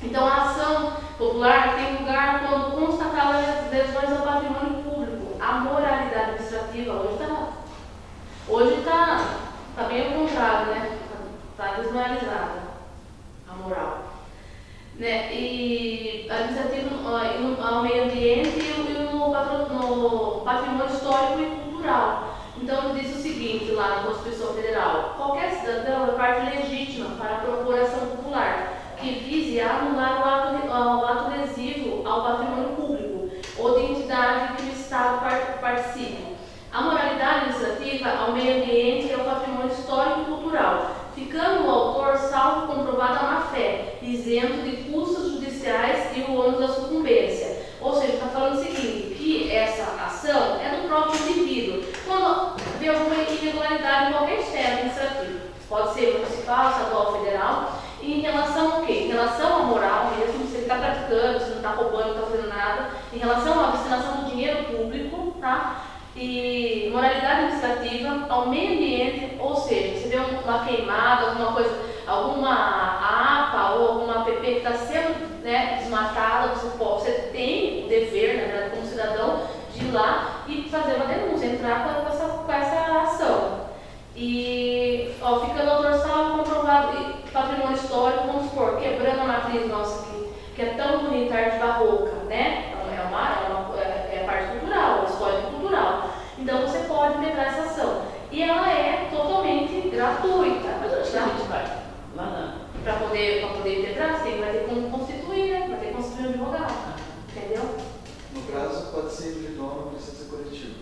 Então, a ação popular tem lugar quando constatadas as lesões ao patrimônio público. A moralidade administrativa hoje está bem ao contrário, né? Está desmoralizada a moral. Né? E administrativo ao meio ambiente e no patrimônio histórico e cultural. Então ele diz o seguinte lá na Constituição Federal: qualquer cidadão é parte legítima para propor ação popular que vise anular o ato lesivo ao patrimônio público ou de entidade que o Estado participe. A moralidade administrativa relativa ao meio ambiente e ao patrimônio histórico e cultural, ficando o autor salvo comprovada má-fé, isento de custos judiciais e o ônus da sucumbência. Ou seja, está falando o seguinte, que essa ação é do próprio indivíduo, quando vê alguma irregularidade em qualquer esfera administrativa, pode ser municipal, estadual, federal, e em relação ao quê? Em relação à moral mesmo, se ele está praticando, se não está roubando, não está fazendo nada, em relação à destinação do dinheiro público, tá? E moralidade administrativa, ao meio ambiente, ou seja, se vê uma queimada, alguma coisa, alguma APA ou alguma APP que está sendo, né, desmatada, você tem o dever, na verdade, como cidadão, de ir lá e fazer uma denúncia, entrar com essa ação. E, ficando autor salvo comprovado patrimônio histórico, vamos supor, quebrando a matriz nossa aqui, que é tão bonita, arte barroca, né? É a parte cultural, a história cultural. Então você pode pegar essa ação. E ela é totalmente gratuita. Mas onde que a gente vai? Lá na... Para poder integrar, você vai ter como constituir, né? Vai ter que constituir um advogado. Entendeu? No caso, pode ser individual, não precisa ser coletivo.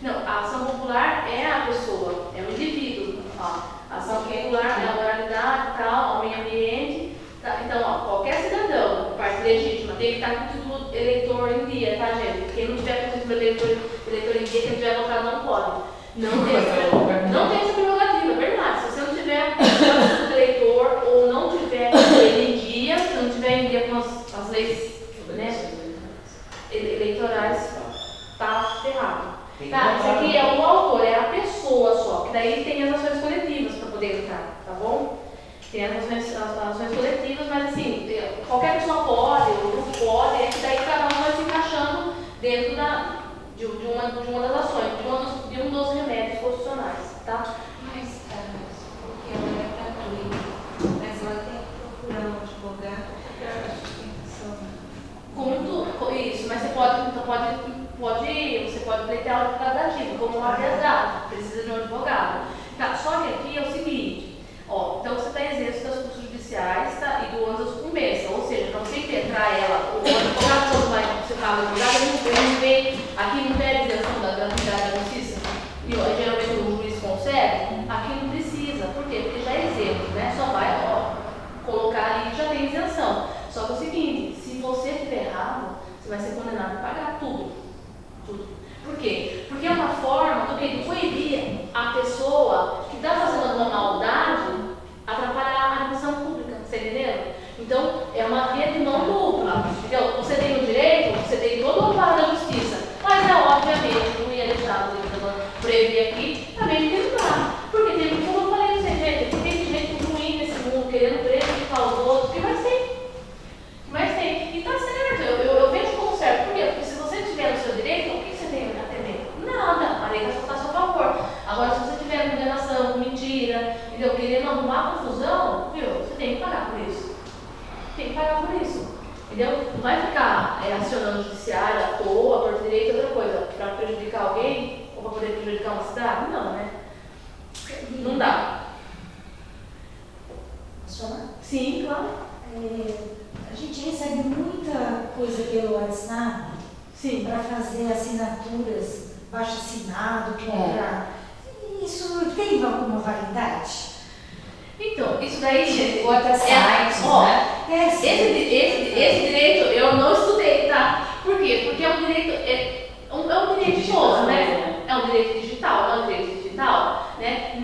Não, a ação popular é a pessoa, é o indivíduo. A ação popular é a moralidade, tal, ao meio ambiente. Tá? Então, qualquer cidadão, parte legítima, tem que estar com o título eleitor em dia, tá, gente? Quem não tiver com o título eleitor em dia, quem tiver votado não pode. Não tem essa prerrogativa, é verdade. Se você não tiver com o título eleitor ou não tiver ele em dia, se não tiver em dia com as leis, né, eleitorais, tá ferrado. Tá, isso aqui é o autor, é a pessoa só, que daí tem as ações coletivas para poder entrar, tá bom? Tem as ações coletivas, mas assim, qualquer pessoa pode, o grupo pode, é que daí cada um vai se encaixando dentro de uma das ações, de um dos remédios constitucionais, tá? Mas, porque ela é gratuita, mas ela tem que procurar um advogado para sustentação. Isso, mas você pode pleitear o advogado ativo, como uma verdade, precisa de um advogado. Tá, só que aqui é o seguinte, então você está isento das custas judiciais, tá, e do ônus da sucumbência, ou seja, para você impetrar ela, o advogado quando vai participar do advogado, ele não vê, aqui não tem a isenção da gratuidade da justiça, e geralmente o juiz concede, aqui não precisa, por quê? Porque já é isento, né, só vai colocar ali que já tem isenção. Só que é o seguinte, se você estiver errado, você vai ser condenado a pagar tudo. Por quê? Porque é uma forma de coibir a pessoa que está fazendo uma maldade atrapalhar a administração pública, você entendeu? Então, é uma via de mão dupla, entendeu? Você tem o direito, você tem todo o amparo da justiça, mas obviamente, não ia deixar o prever aqui, também tem que dar. Porque tem, como eu falei, tem gente ruim nesse mundo, querendo prejudicar os outros, que vai ser. Mas tem, e tá certo, eu vejo como certo. Por quê? Porque se você tiver no seu direito, o que você tem a temer? Nada, a lei vai estar a seu favor. Agora, se você tiver condenação, mentira, entendeu? Querendo arrumar confusão, viu? Você tem que pagar por isso. Tem que pagar por isso. Entendeu? Não vai ficar acionando o judiciário à toa, por direito, outra coisa, para prejudicar alguém ou para poder prejudicar uma cidade? Não, né? Não dá. Posso falar? Sim, claro. A gente recebe muita coisa pelo WhatsApp para fazer assinaturas, baixo assinado, comprar. Isso tem alguma validade? Então, isso daí, gente, Outras sites, né? Esse direito eu não estudei, tá? Por quê? Porque é um direito, é um direito novo, né? É um direito digital, né?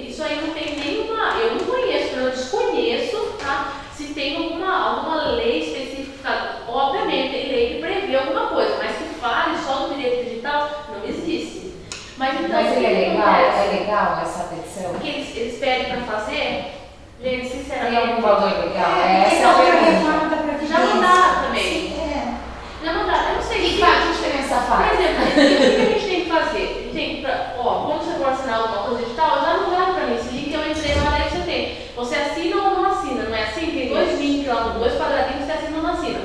Isso aí não tem nenhuma, eu não conheço, eu desconheço, tá? Se tem alguma lei específica, obviamente tem lei que prevê alguma coisa, mas que fale só do direito digital, não existe. Mas então, Mas é legal essa petição? O que eles pedem para fazer, gente, sinceramente. Tem algum valor legal? Essa é então, a pergunta. Já não dá também. Sim, Já não dá. Eu não sei. Que faz diferença faz? Por exemplo, o que a gente tem que fazer? A gente tem que, quando você for assinar alguma coisa digital, já não dá para mim. Esse link eu entrei na lei que você tem. Você assina ou não assina, não é assim? Tem dois links lá, dois quadradinhos, você assina ou não assina.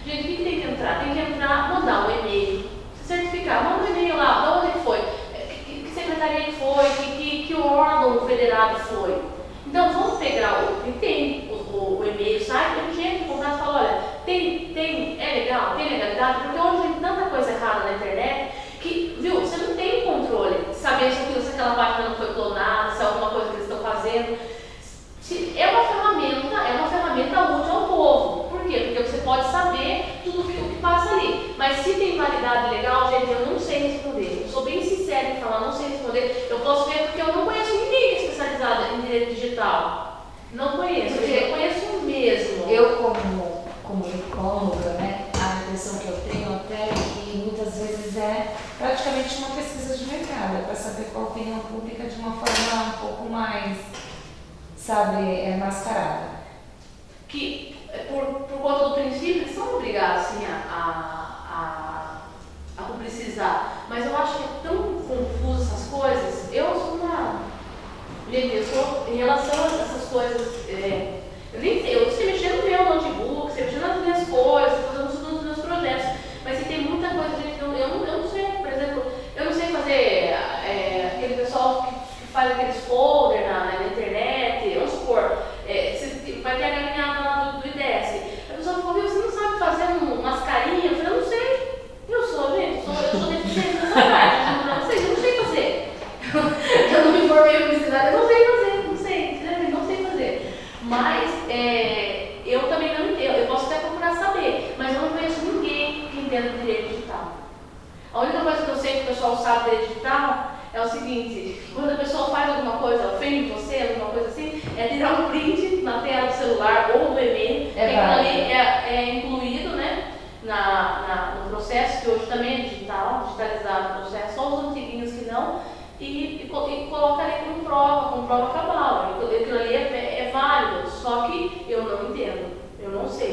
Gente, o que tem que entrar? Tem que entrar, mandar um e-mail, se certificar, manda um e-mail lá, de onde foi, que secretaria que foi, que órgão federado foi. Então, vamos pegar o e-mail, o site, tem gente que contrata e fala, olha, é legal, tem legalidade, porque hoje tem tanta coisa errada na internet que, viu, você não tem controle de saber se aquela aquela página não foi clonada, se é alguma coisa que eles estão fazendo. É uma ferramenta útil ao povo. Por quê? Porque você pode saber tudo o que passa ali. Mas se tem validade legal, gente, eu não sei responder. Eu sou bem sincera em falar, não sei responder. Eu posso ver porque eu não conheço ninguém que é especializado em direito digital. Não conheço, eu conheço mesmo. Eu, como ecóloga, né, a impressão que eu tenho até é que muitas vezes é praticamente uma pesquisa de mercado, para saber qual a opinião pública de uma forma um pouco mais, sabe, mascarada. Que, por conta do princípio, eles são obrigados assim, a publicizar. Mas eu acho que é tão confuso essas coisas. Eu sou uma... Gente, eu sou, em relação a essas coisas, eu nem sei, eu sei mexer no meu notebook, sei mexer nas minhas coisas, fazendo nos meus projetos. Mas se tem muita coisa, gente, eu não sei, por exemplo, eu não sei fazer aquele pessoal que faz aqueles folders na internet, vamos supor, você vai ter a galinhada lá do IDS. A pessoa falou, você não sabe fazer umas carinhas? Eu falei, eu não sei. Eu sou deficiente nessa parte, eu não sei fazer. Eu não me formei em publicidade, eu não sei fazer. Mas eu também não entendo, eu posso até procurar saber, mas eu não conheço ninguém que entenda direito digital. A única coisa que eu sei que o pessoal sabe de direito digital é o seguinte: quando a pessoa faz alguma coisa, ofende você, alguma coisa assim, é tirar um print na tela do celular ou do e-mail, aquilo ali é incluído, né, no processo, que hoje também é digitalizado o processo, só os antiguinhos que não, e coloca ali como prova cabal. Aquilo ali é válido, só que eu não entendo, eu não sei.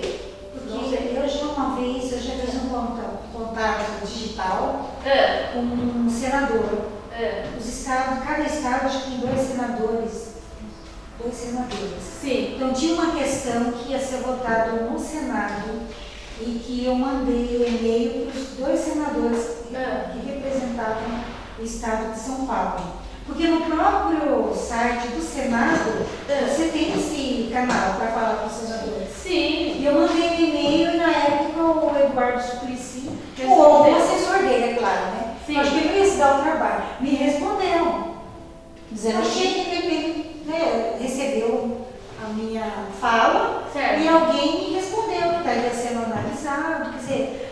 Porque eu já fiz um contato digital com um senador. Os estados, cada estado acho que tem 2 senadores. Sim. Então tinha uma questão que ia ser votada no Senado e que eu mandei o e-mail para os 2 senadores que representavam o estado de São Paulo. Porque no próprio site do Senado, você tem esse canal para falar com os senadores. Sim. E eu mandei um e-mail e na época o Eduardo Suplicy, ou o assessor dele, é claro, né? Sim. Acho que ele ia se dar o trabalho. Me responderam. Dizendo que ele recebeu a minha fala, certo, e alguém me respondeu que estaria sendo analisado. Quer dizer,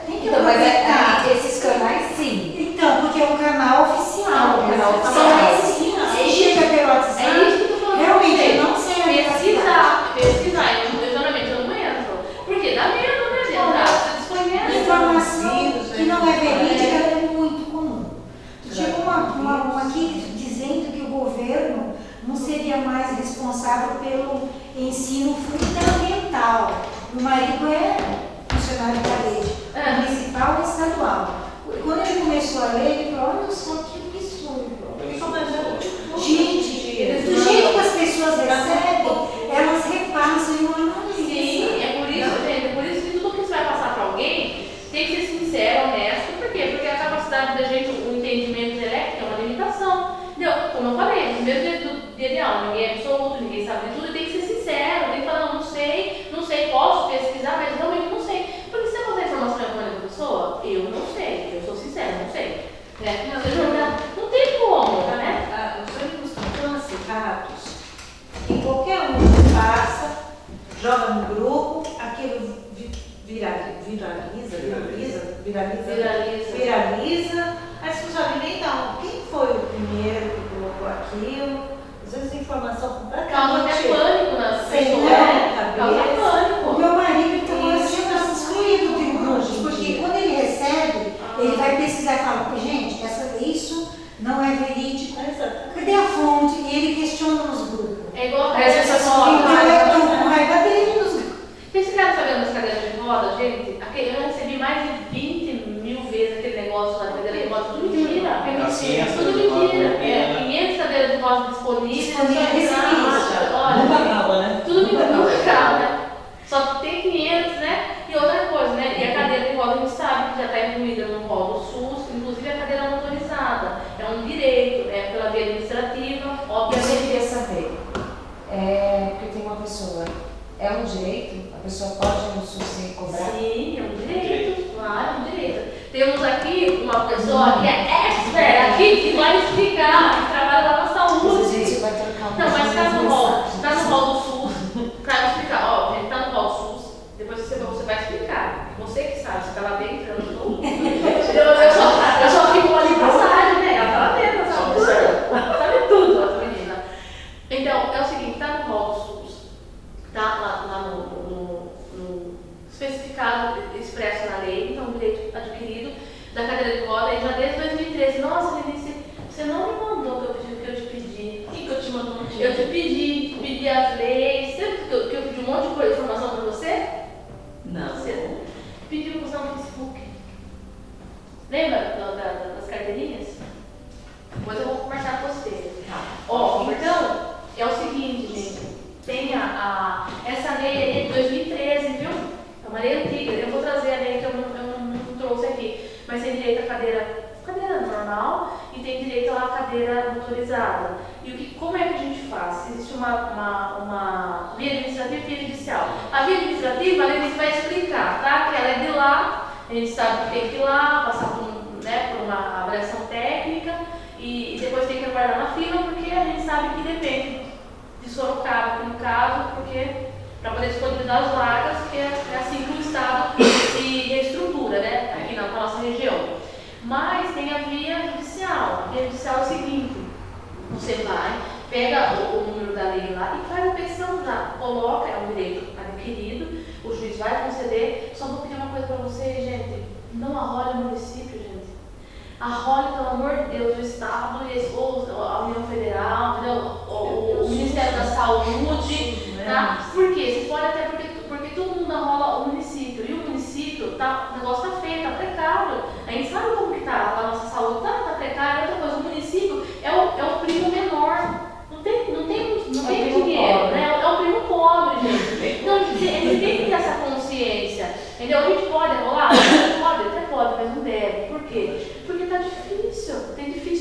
tem que aproveitar esses canais, sim. Então, porque é um canal oficial. Se chega pelo WhatsApp, é isso que eu tô falando. realmente não sei pesquisar. Geralmente eu não entro. Porque dá medo, né, de entrar. Você desconhece. Informação que não é verídica é muito comum. Chegou uma aqui dizendo que o governo não seria mais responsável pelo ensino fundamental. O marido é funcionário da rede municipal e estadual. Quando ele começou a ler, ele falou, olha só que absurdo. Gente, do jeito que as pessoas recebem, elas repassam e não analisam. Sim, é por isso, gente, é por isso que tudo que você vai passar para alguém tem que ser sincero, honesto. Por quê? Porque a capacidade da gente, o entendimento intelecto é uma limitação. Entendeu? Como eu falei, no mesmo jeito do ideal, ninguém é absoluto, ninguém sabe de tudo, tem que ser sincero, tem que falar, não sei, posso pesquisar, mas realmente não sei. Porque se você botar informação errônea da pessoa, eu não sei, eu sou sincero, não sei. Não tem como, né? Os ônibus estão tão acirrados que qualquer um que passa, joga no grupo, aquilo viraliza, aí você não sabe nem quem foi o primeiro que colocou aquilo, às vezes a informação completamente... Causa até pânico nas pessoas. Causa pânico. O meu marido está sendo excluído de grupos, porque quando ele recebe, ele vai pesquisar e fala, gente, isso não é verídico. Cadê a fonte? E ele questiona nos grupos. É igual a cadeira de roda. Então eu estou com raiva dele nos grupos. Vocês ficaram sabendo das cadeiras de roda, gente? Eu recebi mais de 20 mil vezes aquele negócio da cadeira de roda. Tudo mentira. Tudo mentira. 500 cadeiras de roda disponíveis. Olha, nunca acaba, né? Tudo mentira. Nunca acaba, né? Só tem 500, né? E outra coisa, né? E a cadeira de roda a gente sabe que já está incluída no rol do SUS, inclusive a cadeira motorizada. É um direito, pela via administrativa, obviamente. Eu queria saber, porque tem uma pessoa, é um direito? A pessoa pode no SUS cobrar? Sim, é um direito, claro, é um direito. Temos aqui uma pessoa que é expert aqui, que vai explicar, trabalha lá na saúde. A gente vai trocar um Não, mas tá no rol do SUS, pra explicar, ó, gente, tá no rol do SUS, depois você vai explicar. Você que sabe, você tá lá dentro, eu não tô. Eu só fico ali passagem, né? Ela tá lá dentro, ela sabe tudo. Sabe tudo, essa menina. Então, é o seguinte, tá no rol do SUS, tá lá no especificado, expresso na lei, então o direito adquirido da cadeira de roda, e já desde 2013. Nossa, Denise, você não me mandou o que eu te pedi. O que eu te mandou? Eu te pedi as leis. Você que eu pedi um monte de coisa, informação para você? Não. Você pediu para usar o Facebook. Lembra das carteirinhas? Depois eu vou marcar com você. Ó, então, é o seguinte, gente. Tem essa lei aí de 2013, viu? É uma lei antiga. Eu vou trazer a lei que eu não trouxe aqui. Mas tem direito à cadeira normal e tem direito à cadeira motorizada. E como é que a gente faz? Existe uma via administrativa e via judicial. A via administrativa, a lei vai explicar, tá? Que ela é de lá, a gente sabe que tem que ir lá, passar por uma avaliação técnica e depois tem que aguardar na fila, porque a gente sabe que depende de Sorocaba, aqui no caso, porque para poder disponibilizar as vagas, que é assim que o Estado se reestrutura, né? Aqui na nossa região. Mas tem a via judicial. A via judicial é o seguinte: você vai, pega o número da lei lá e faz a petição já, coloca, é um direito adquirido, o juiz vai conceder. Só vou pedir uma coisa para vocês, gente: não arrole o município, gente. Arrole, pelo amor de Deus, o Estado, a União Federal, o Ministério da Saúde, tá? Por quê? Vocês podem até, porque todo mundo arrola o município, e o município, o negócio tá feio, tá precário. A gente sabe como que tá a nossa saúde, tá precário. Outra coisa, o município é o primo menor, não tem dinheiro, né? É o primo pobre, gente. Então, a gente tem que ter essa consciência, entendeu? A gente pode arrolar? Pode, mas não deve. Por quê? Porque tá difícil,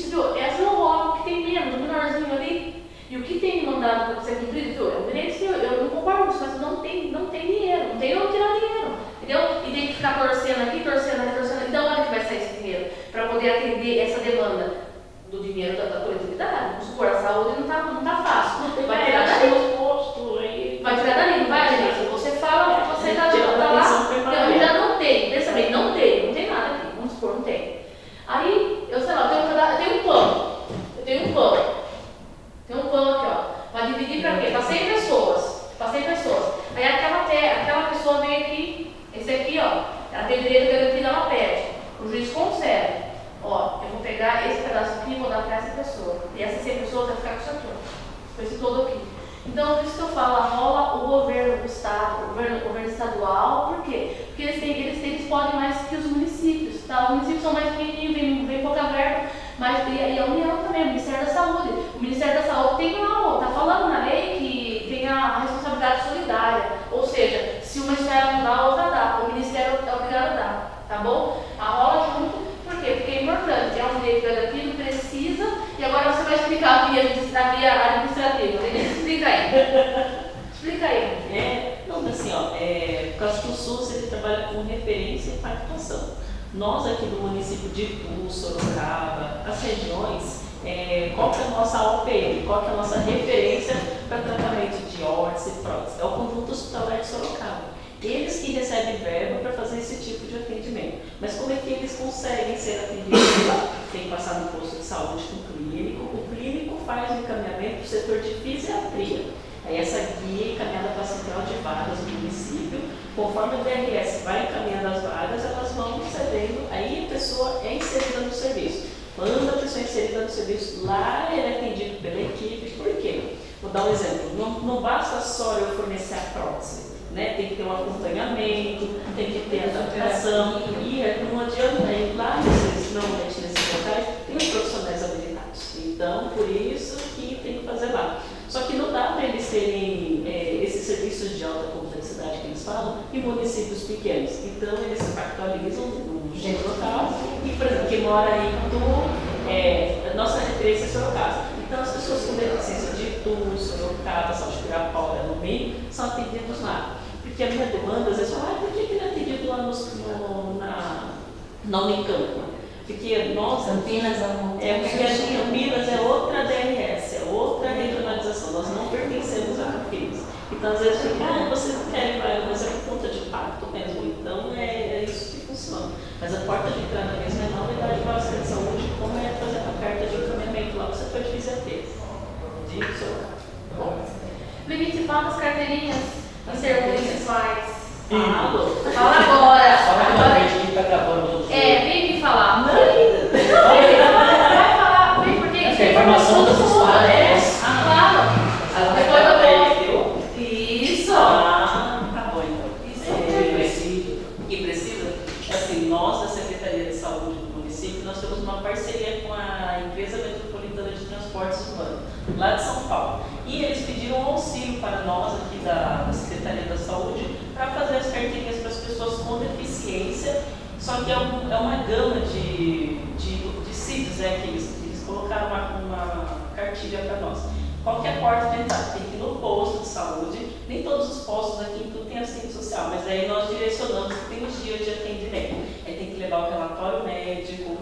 viu? Essa não rola, o que tem menos, o menorzinho ali. E o que tem mandado para ser cumprido, viu? É o direito seu, eu não concordo com isso, mas não tem dinheiro, não tem onde tirar dinheiro, entendeu? E tem que ficar torcendo aqui. Então, onde que vai sair esse dinheiro? Para poder atender essa demanda do dinheiro da coletividade. Vamos supor, a saúde não tá fácil. Vai tirar dali. Vai tirar dali, não vai, Denise? Você fala, você tá lá, eu já não tenho. Pensa bem, não tem nada aqui. Vamos supor, não tem. Aí, eu sei lá, eu tenho um plano. Tem um plano aqui, ó. Vai dividir para quê? Para 100 pessoas. Aí aquela pessoa vem aqui, esse aqui, ó, ela tem o direito garantido, ela pede. O juiz concede. Ó, eu vou pegar esse pedaço aqui e vou dar para essa pessoa. E essas 100 pessoas vão ficar com isso aqui, ó. Com esse todo aqui. Então, por isso que eu falo, rola o governo do Estado, o governo estadual. Por quê? Porque eles podem mais que os municípios, tá? Os municípios são mais pequenininhos, vem pouca verba, mas e a União também, o Ministério da Saúde. O Ministério da Saúde tem lá, tá falando na lei que tem a responsabilidade solidária, ou seja, se uma esfera não dá, a outra dá. O Ministério é obrigado a dar, tá bom? A rola junto. Por quê? Porque é importante, é um direito garantido, precisa, e agora você vai explicar a via administrativa. Explica aí. Não, assim, por causa que o SUS ele trabalha com referência e participação. Nós aqui do município de Itu, Sorocaba, as regiões, qual que é a nossa OPM, qual que é a nossa referência para tratamento de órtese e prótese? É o Conjunto Hospitalar de Sorocaba. Eles que recebem verba para fazer esse tipo de atendimento. Mas como é que eles conseguem ser atendidos lá? Tem que passar no posto de saúde com o clínico. O clínico faz o encaminhamento para o setor de fisiatria. Aí essa guia é encaminhada para a central de vagas do município. Conforme o DRS vai encaminhando as vagas, elas vão cedendo. Aí a pessoa é inserida no serviço. Quando a pessoa é inserida no serviço, lá ele é atendido pela equipe. Por quê? Vou dar um exemplo. Não basta só eu fornecer a prótese. Né? Tem que ter um acompanhamento, tem que ter adaptação, e não adianta ir lá, normalmente nesses locais, tem os profissionais habilitados. Então, por isso que tem que fazer lá. Só que não dá para eles terem esses serviços de alta complexidade que eles falam em municípios pequenos. Então, eles se pactualizam no jeito local, e, por exemplo, quem mora em Itu, nossa referência é Sorocaba. Então, as pessoas com deficiência de Itu, Sorocaba, Salto de Pirapora, no meio, são atendidos lá. Porque a minha demanda, às vezes, por que ele é atendido lá na Unicamp? Porque nós... Campinas, porque a Então, às vezes, fica, vocês não querem vaga, mas é por conta de impacto mesmo. Então, é isso que funciona. Mas a porta de entrada mesmo é na unidade básica de saúde, como é fazer a carta de encaminhamento lá para o setor de fisioterapia. Limite fala das carteirinhas intermunicipais. Fala agora. Fala que a gente está gravando todos os Vem me falar. Não, vai falar, vem, porque a informação das histórias. Claro. Depois eu vou. Isso. Tá bom, então. E precisa? Assim, nós da Secretaria de Saúde do município, nós temos uma parceria com a Empresa Metropolitana de Transportes Urbanos, lá de São Paulo. E eles pediram um auxílio para nós aqui da Secretaria da Saúde para fazer as carteirinhas para as pessoas com deficiência, só que é uma gama de sítios, que eles colocaram uma cartilha para nós. Qual que é a porta de entrada? Tem que ir no posto de saúde, nem todos os postos aqui em tudo tem assistente social, mas aí nós direcionamos que tem os dias de atendimento. Aí tem que levar o relatório médico,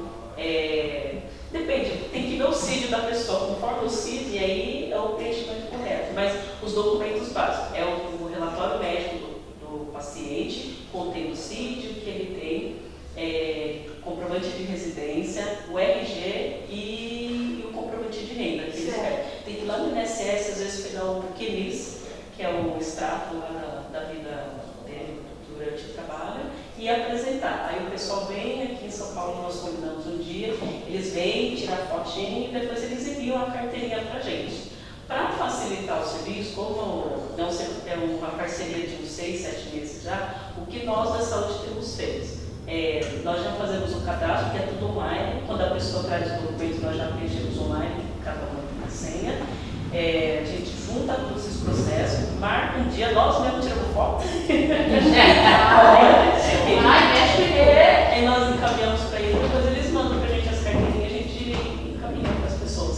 depende, tem que ver o CID da pessoa, conforme o CID, e aí é o preenchimento correto. Mas os documentos básicos, é o relatório médico do paciente, contém o CID, o que ele tem, comprovante de residência, o RG e o comprovante de renda. Que eles querem. Tem que ir lá no INSS, às vezes pegar o QNIS, que é o extrato lá da vida dele durante o trabalho, e apresentar. Aí o pessoal vem aqui em São Paulo, nós combinamos um dia, eles vêm, tiram a fotinha e depois eles enviam a carteirinha para a gente. Para facilitar o serviço, como não é uma parceria de uns 6, 7 meses já, o que nós da saúde temos feito? Nós já fazemos o cadastro, que é tudo online. Quando a pessoa traz o documento, nós já preenchemos online, cada um tem uma senha. A gente junta todos esses processos, marca um dia, nós mesmos tiramos foto. Aí nós encaminhamos para eles, depois eles mandam para a gente as carteirinhas, a gente encaminha para as pessoas.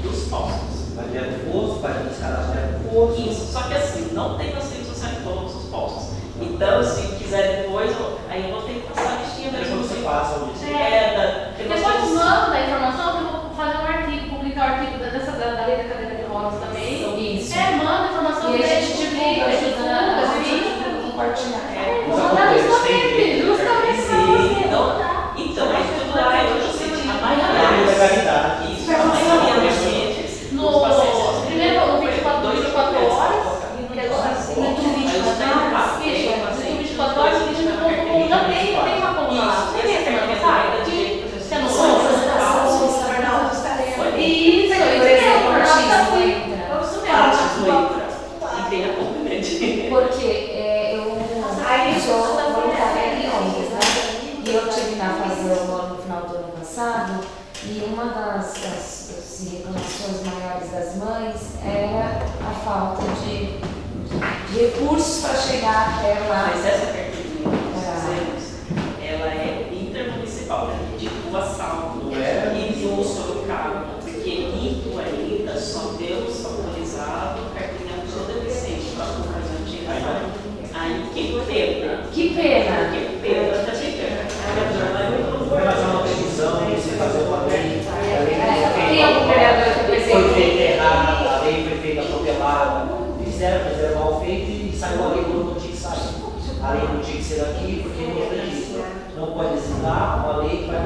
Dos postos. Vai direto do posto, vai nos cadastros direto do posto. Isso, só que assim, não tem assistente social em todos os postos. Então, se quiser depois, aí eu vou ter que passar a listinha da Como você passa o dia? Depois manda a informação, eu vou fazer um artigo, publicar o artigo da lei da cadeira de rodas também. Isso. Manda a informação E que a gente divulga, ajuda a compartilhar. Manda justamente para você. Então, mas tudo lá é tudo assim, a maioria legalidade. Isso, a maioria dos pacientes, primeiro no 24 horas, que é no 24 horas, a gente já tem uma coluna. Você não sabe? Isso e tem acompanhamento. Porque eu sou voluntária em ONGs, né? E eu tive na fase no final do ano passado, e uma das reclamações maiores das mães era a falta de recursos para chegar até lá. Mas essa carteirinha que nós fizemos, ela é intermunicipal, de Ituaçu e do Sorocaba, porque em Itu ainda só Deus autorizado carteirinha do deficiente para as antigas. Aí que pena. Que pena! Que pena, até sem pena. Vai fazer uma previsão, você fazer uma lei. Tem algum vereador que Foi apresentou? feita errada, a lei foi feita atropelada. Fizeram mal feito e saiu a lei quando não tinha que sair. A lei não tinha que ser aqui porque não acredita. Não pode designar uma lei que vai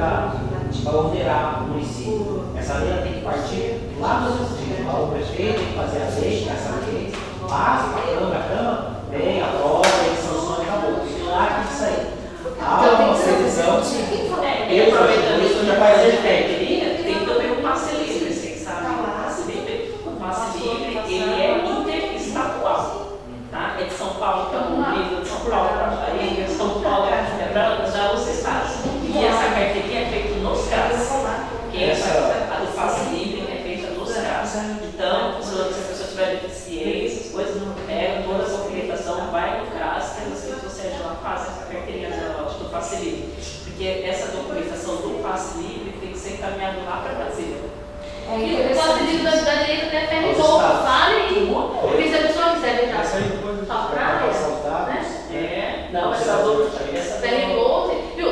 onerar o município. Essa lei ela tem que partir lá do município. O prefeito tem que fazer a lei, essa lei, passa para a Câmara, vem, aprova, ele sanciona e acabou. E lá tem que sair. Há uma previsão. E aproveitando isso, já faz a carteirinha, tem também o passe livre, vocês sabem. O passe livre, ele é interestadual. Tá? É de São Paulo para Londrina, de São Paulo para Bahia, de São Paulo para os estados. E essa carteirinha é feita nos CRAS. A do passe livre é feita nos CRAS. Então, se a pessoa tiver deficiência, as coisas não pegam, toda a documentação vai no CRAS, que você de lá faz essa carteirinha do passe livre. Porque essa documentação do passe livre tem que ser encaminhada lá para Brasília. E o passe livre da direita até ferro pouco, sabe? Porque se a pessoa quiser viajar só pra área, né? Não, essa ferro pouco, viu?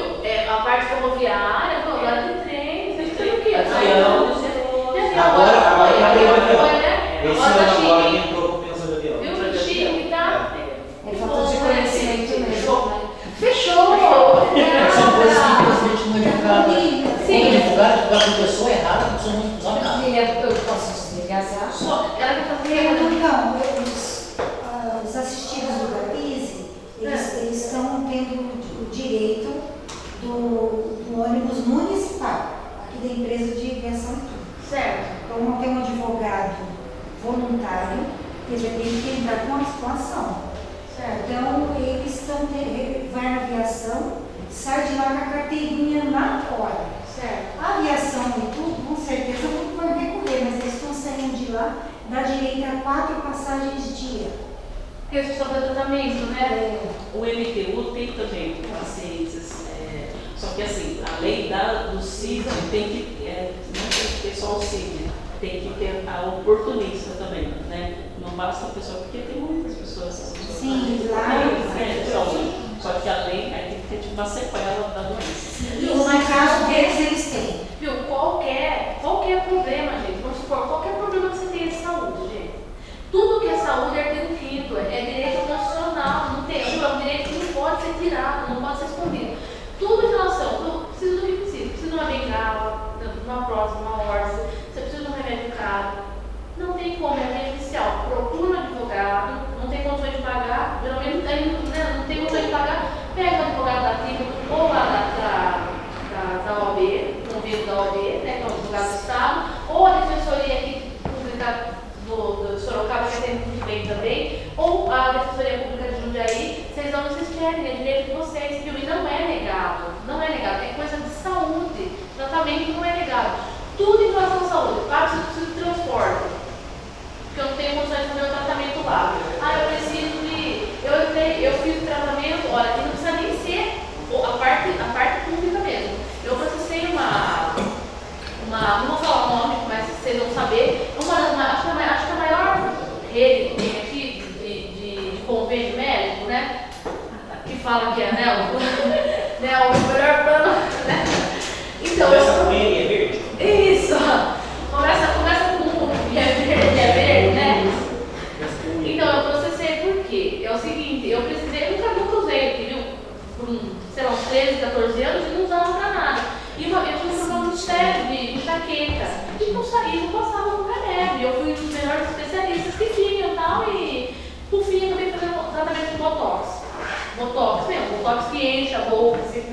A parte ferroviária, agora tem trem, tem o quê? Agora Agora esse ano agora entrou com pensão de avião. Viu? advogado. Como advogado com pessoa errada, a pessoa não sabe nada. Eu posso desligar, você acha? Ela quer fazer. Então, os assistidos do GAPISE, eles estão tendo o direito do ônibus municipal, aqui da empresa de invenção e tudo. Certo. Então, tem um advogado voluntário, ele vai ter que entrar com a ação. Certo. Então, eles vai na aviação, sai de lá com a carteirinha na hora. Certo. A aviação e tudo, com certeza, não vai recorrer, mas eles estão saindo de lá, dá direito a 4 passagens dia. Porque eles precisam fazer tratamento, né? O MTU tem também pacientes, só que assim, a lei do CID tem que, não tem que ter só o CID, tem que ter a oportunista também, né? Não basta a pessoa, porque tem muitas pessoas assim. Sim, lá. Só que a lei tem que ter tipo, uma sequela da doença. E no caso deles, eles têm. Viu? Qualquer problema, gente, vamos supor, qualquer problema que você tenha de saúde, gente. Tudo que é saúde é artigo 5º, é direito constitucional, não tem, é um direito que não pode ser tirado, não pode ser escondido. Tudo em relação, precisa do que precisa de uma bengala, de uma prótese, uma órtese, você precisa de um remédio caro. Não tem como, é meio oficial. Procura um advogado, não tem condições de pagar, geralmente não tem condições de pagar, pega o advogado da tribo ou lá da OAB, convênio da OAB, né, que é o advogado do Estado, ou a defensoria aqui pública do Sorocaba, que atende muito bem também, ou a defensoria pública de Jundiaí, vocês não se esperem, é direito de vocês, viu? E não é negado, é coisa de saúde, tratamento não é negado. Tudo em relação à saúde, eu preciso de transporte, porque eu não tenho condições de fazer o tratamento lá. Eu preciso eu fiz o tratamento, olha, que não precisa nem ser a parte pública mesmo. Eu processei não vou falar o nome, mas vocês vão saber, acho que a maior rede que tem aqui de convênio médico, né? Que fala que é, né? O melhor plano, né? Então, Começa com ele, é verde? Isso! Começa com é verde, né? Então, eu processei por quê? É o seguinte, eu nunca usei aqui, viu? Por uns 13, 14 anos e não usava pra nada. E eu tinha um problema muito sério de enxaqueca. E não saía, não passava com remédio. Eu fui um dos melhores especialistas que tinham e tal, e por fim eu acabei fazendo um tratamento de botox. Botox que enche a boca, assim.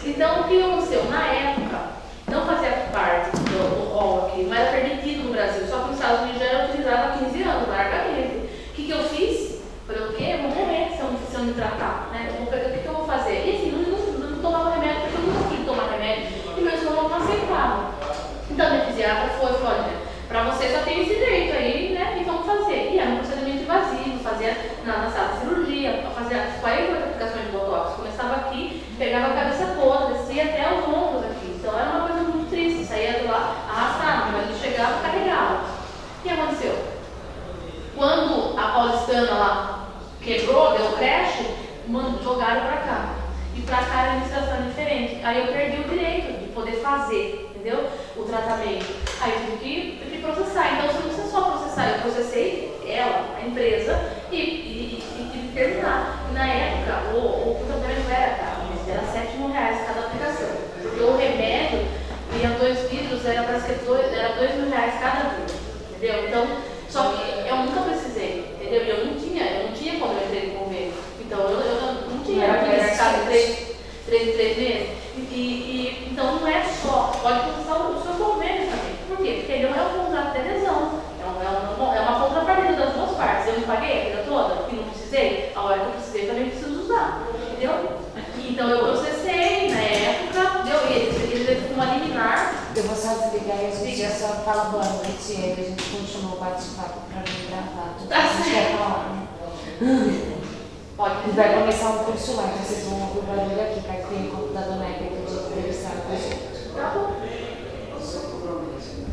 Então, o que aconteceu? Na época, não fazia parte do rol aqui, mas era permitido no Brasil, só que nos Estados Unidos já era utilizado há 15 anos, largamente. O que eu fiz? Falei, o quê? Eu vou morrer se eu me tratar, né? O que eu vou fazer? E assim, não tomava remédio, porque eu nunca fui tomar remédio, e meu estômago não aceitava. Então, minha fisiatra falou, olha, pra você só tem esse direito aí, né? E vamos fazer. E era um procedimento invasivo, fazia na sala de cirurgia, fazia 48 aplicações de botox. Começava aqui, pegava a cabeça toda, descia até os ombros aqui. Então era uma coisa muito triste, saía de lá arrastado, mas ele chegava e carregava. O que aconteceu? Quando a paulistana lá quebrou, deu crash, jogaram pra cá. E pra cá a administração é diferente. Aí eu perdi o direito de poder fazer, entendeu? O tratamento. Aí eu tive que processar. Então você não precisa só processar, eu processei ela, a empresa, e tive que terminar. E na época o tratamento não era caro, mas era R$7.000 cada aplicação. Porque o remédio vinha 2 vidros, era para ser R$2.000 cada vidro, entendeu? Então, só que eu nunca precisei, entendeu? Eu não tinha como eu entrei no convênio. Então eu não tinha ficado 3 em 3 meses. Então não é só, pode processar o seu convênio também. Por quê? Porque ele não é um contrato de adesão, é uma contrapartida das duas partes. Eu me paguei a vida toda e não precisei, a hora que eu precisei também preciso usar, entendeu? Então eu processei na época, e eles com uma liminar. Eu vou só desligar e a gente já só fala boa noite e aí a gente continua o bate-papo pra mim gravar. Tá A gente vai falar, né? Pode. Vai começar um curso lá, então vocês vão ouvir o barulho aqui, para que tem o computador na época de entrevistar com a gente. Tá bom. Só cobrar uma coisa.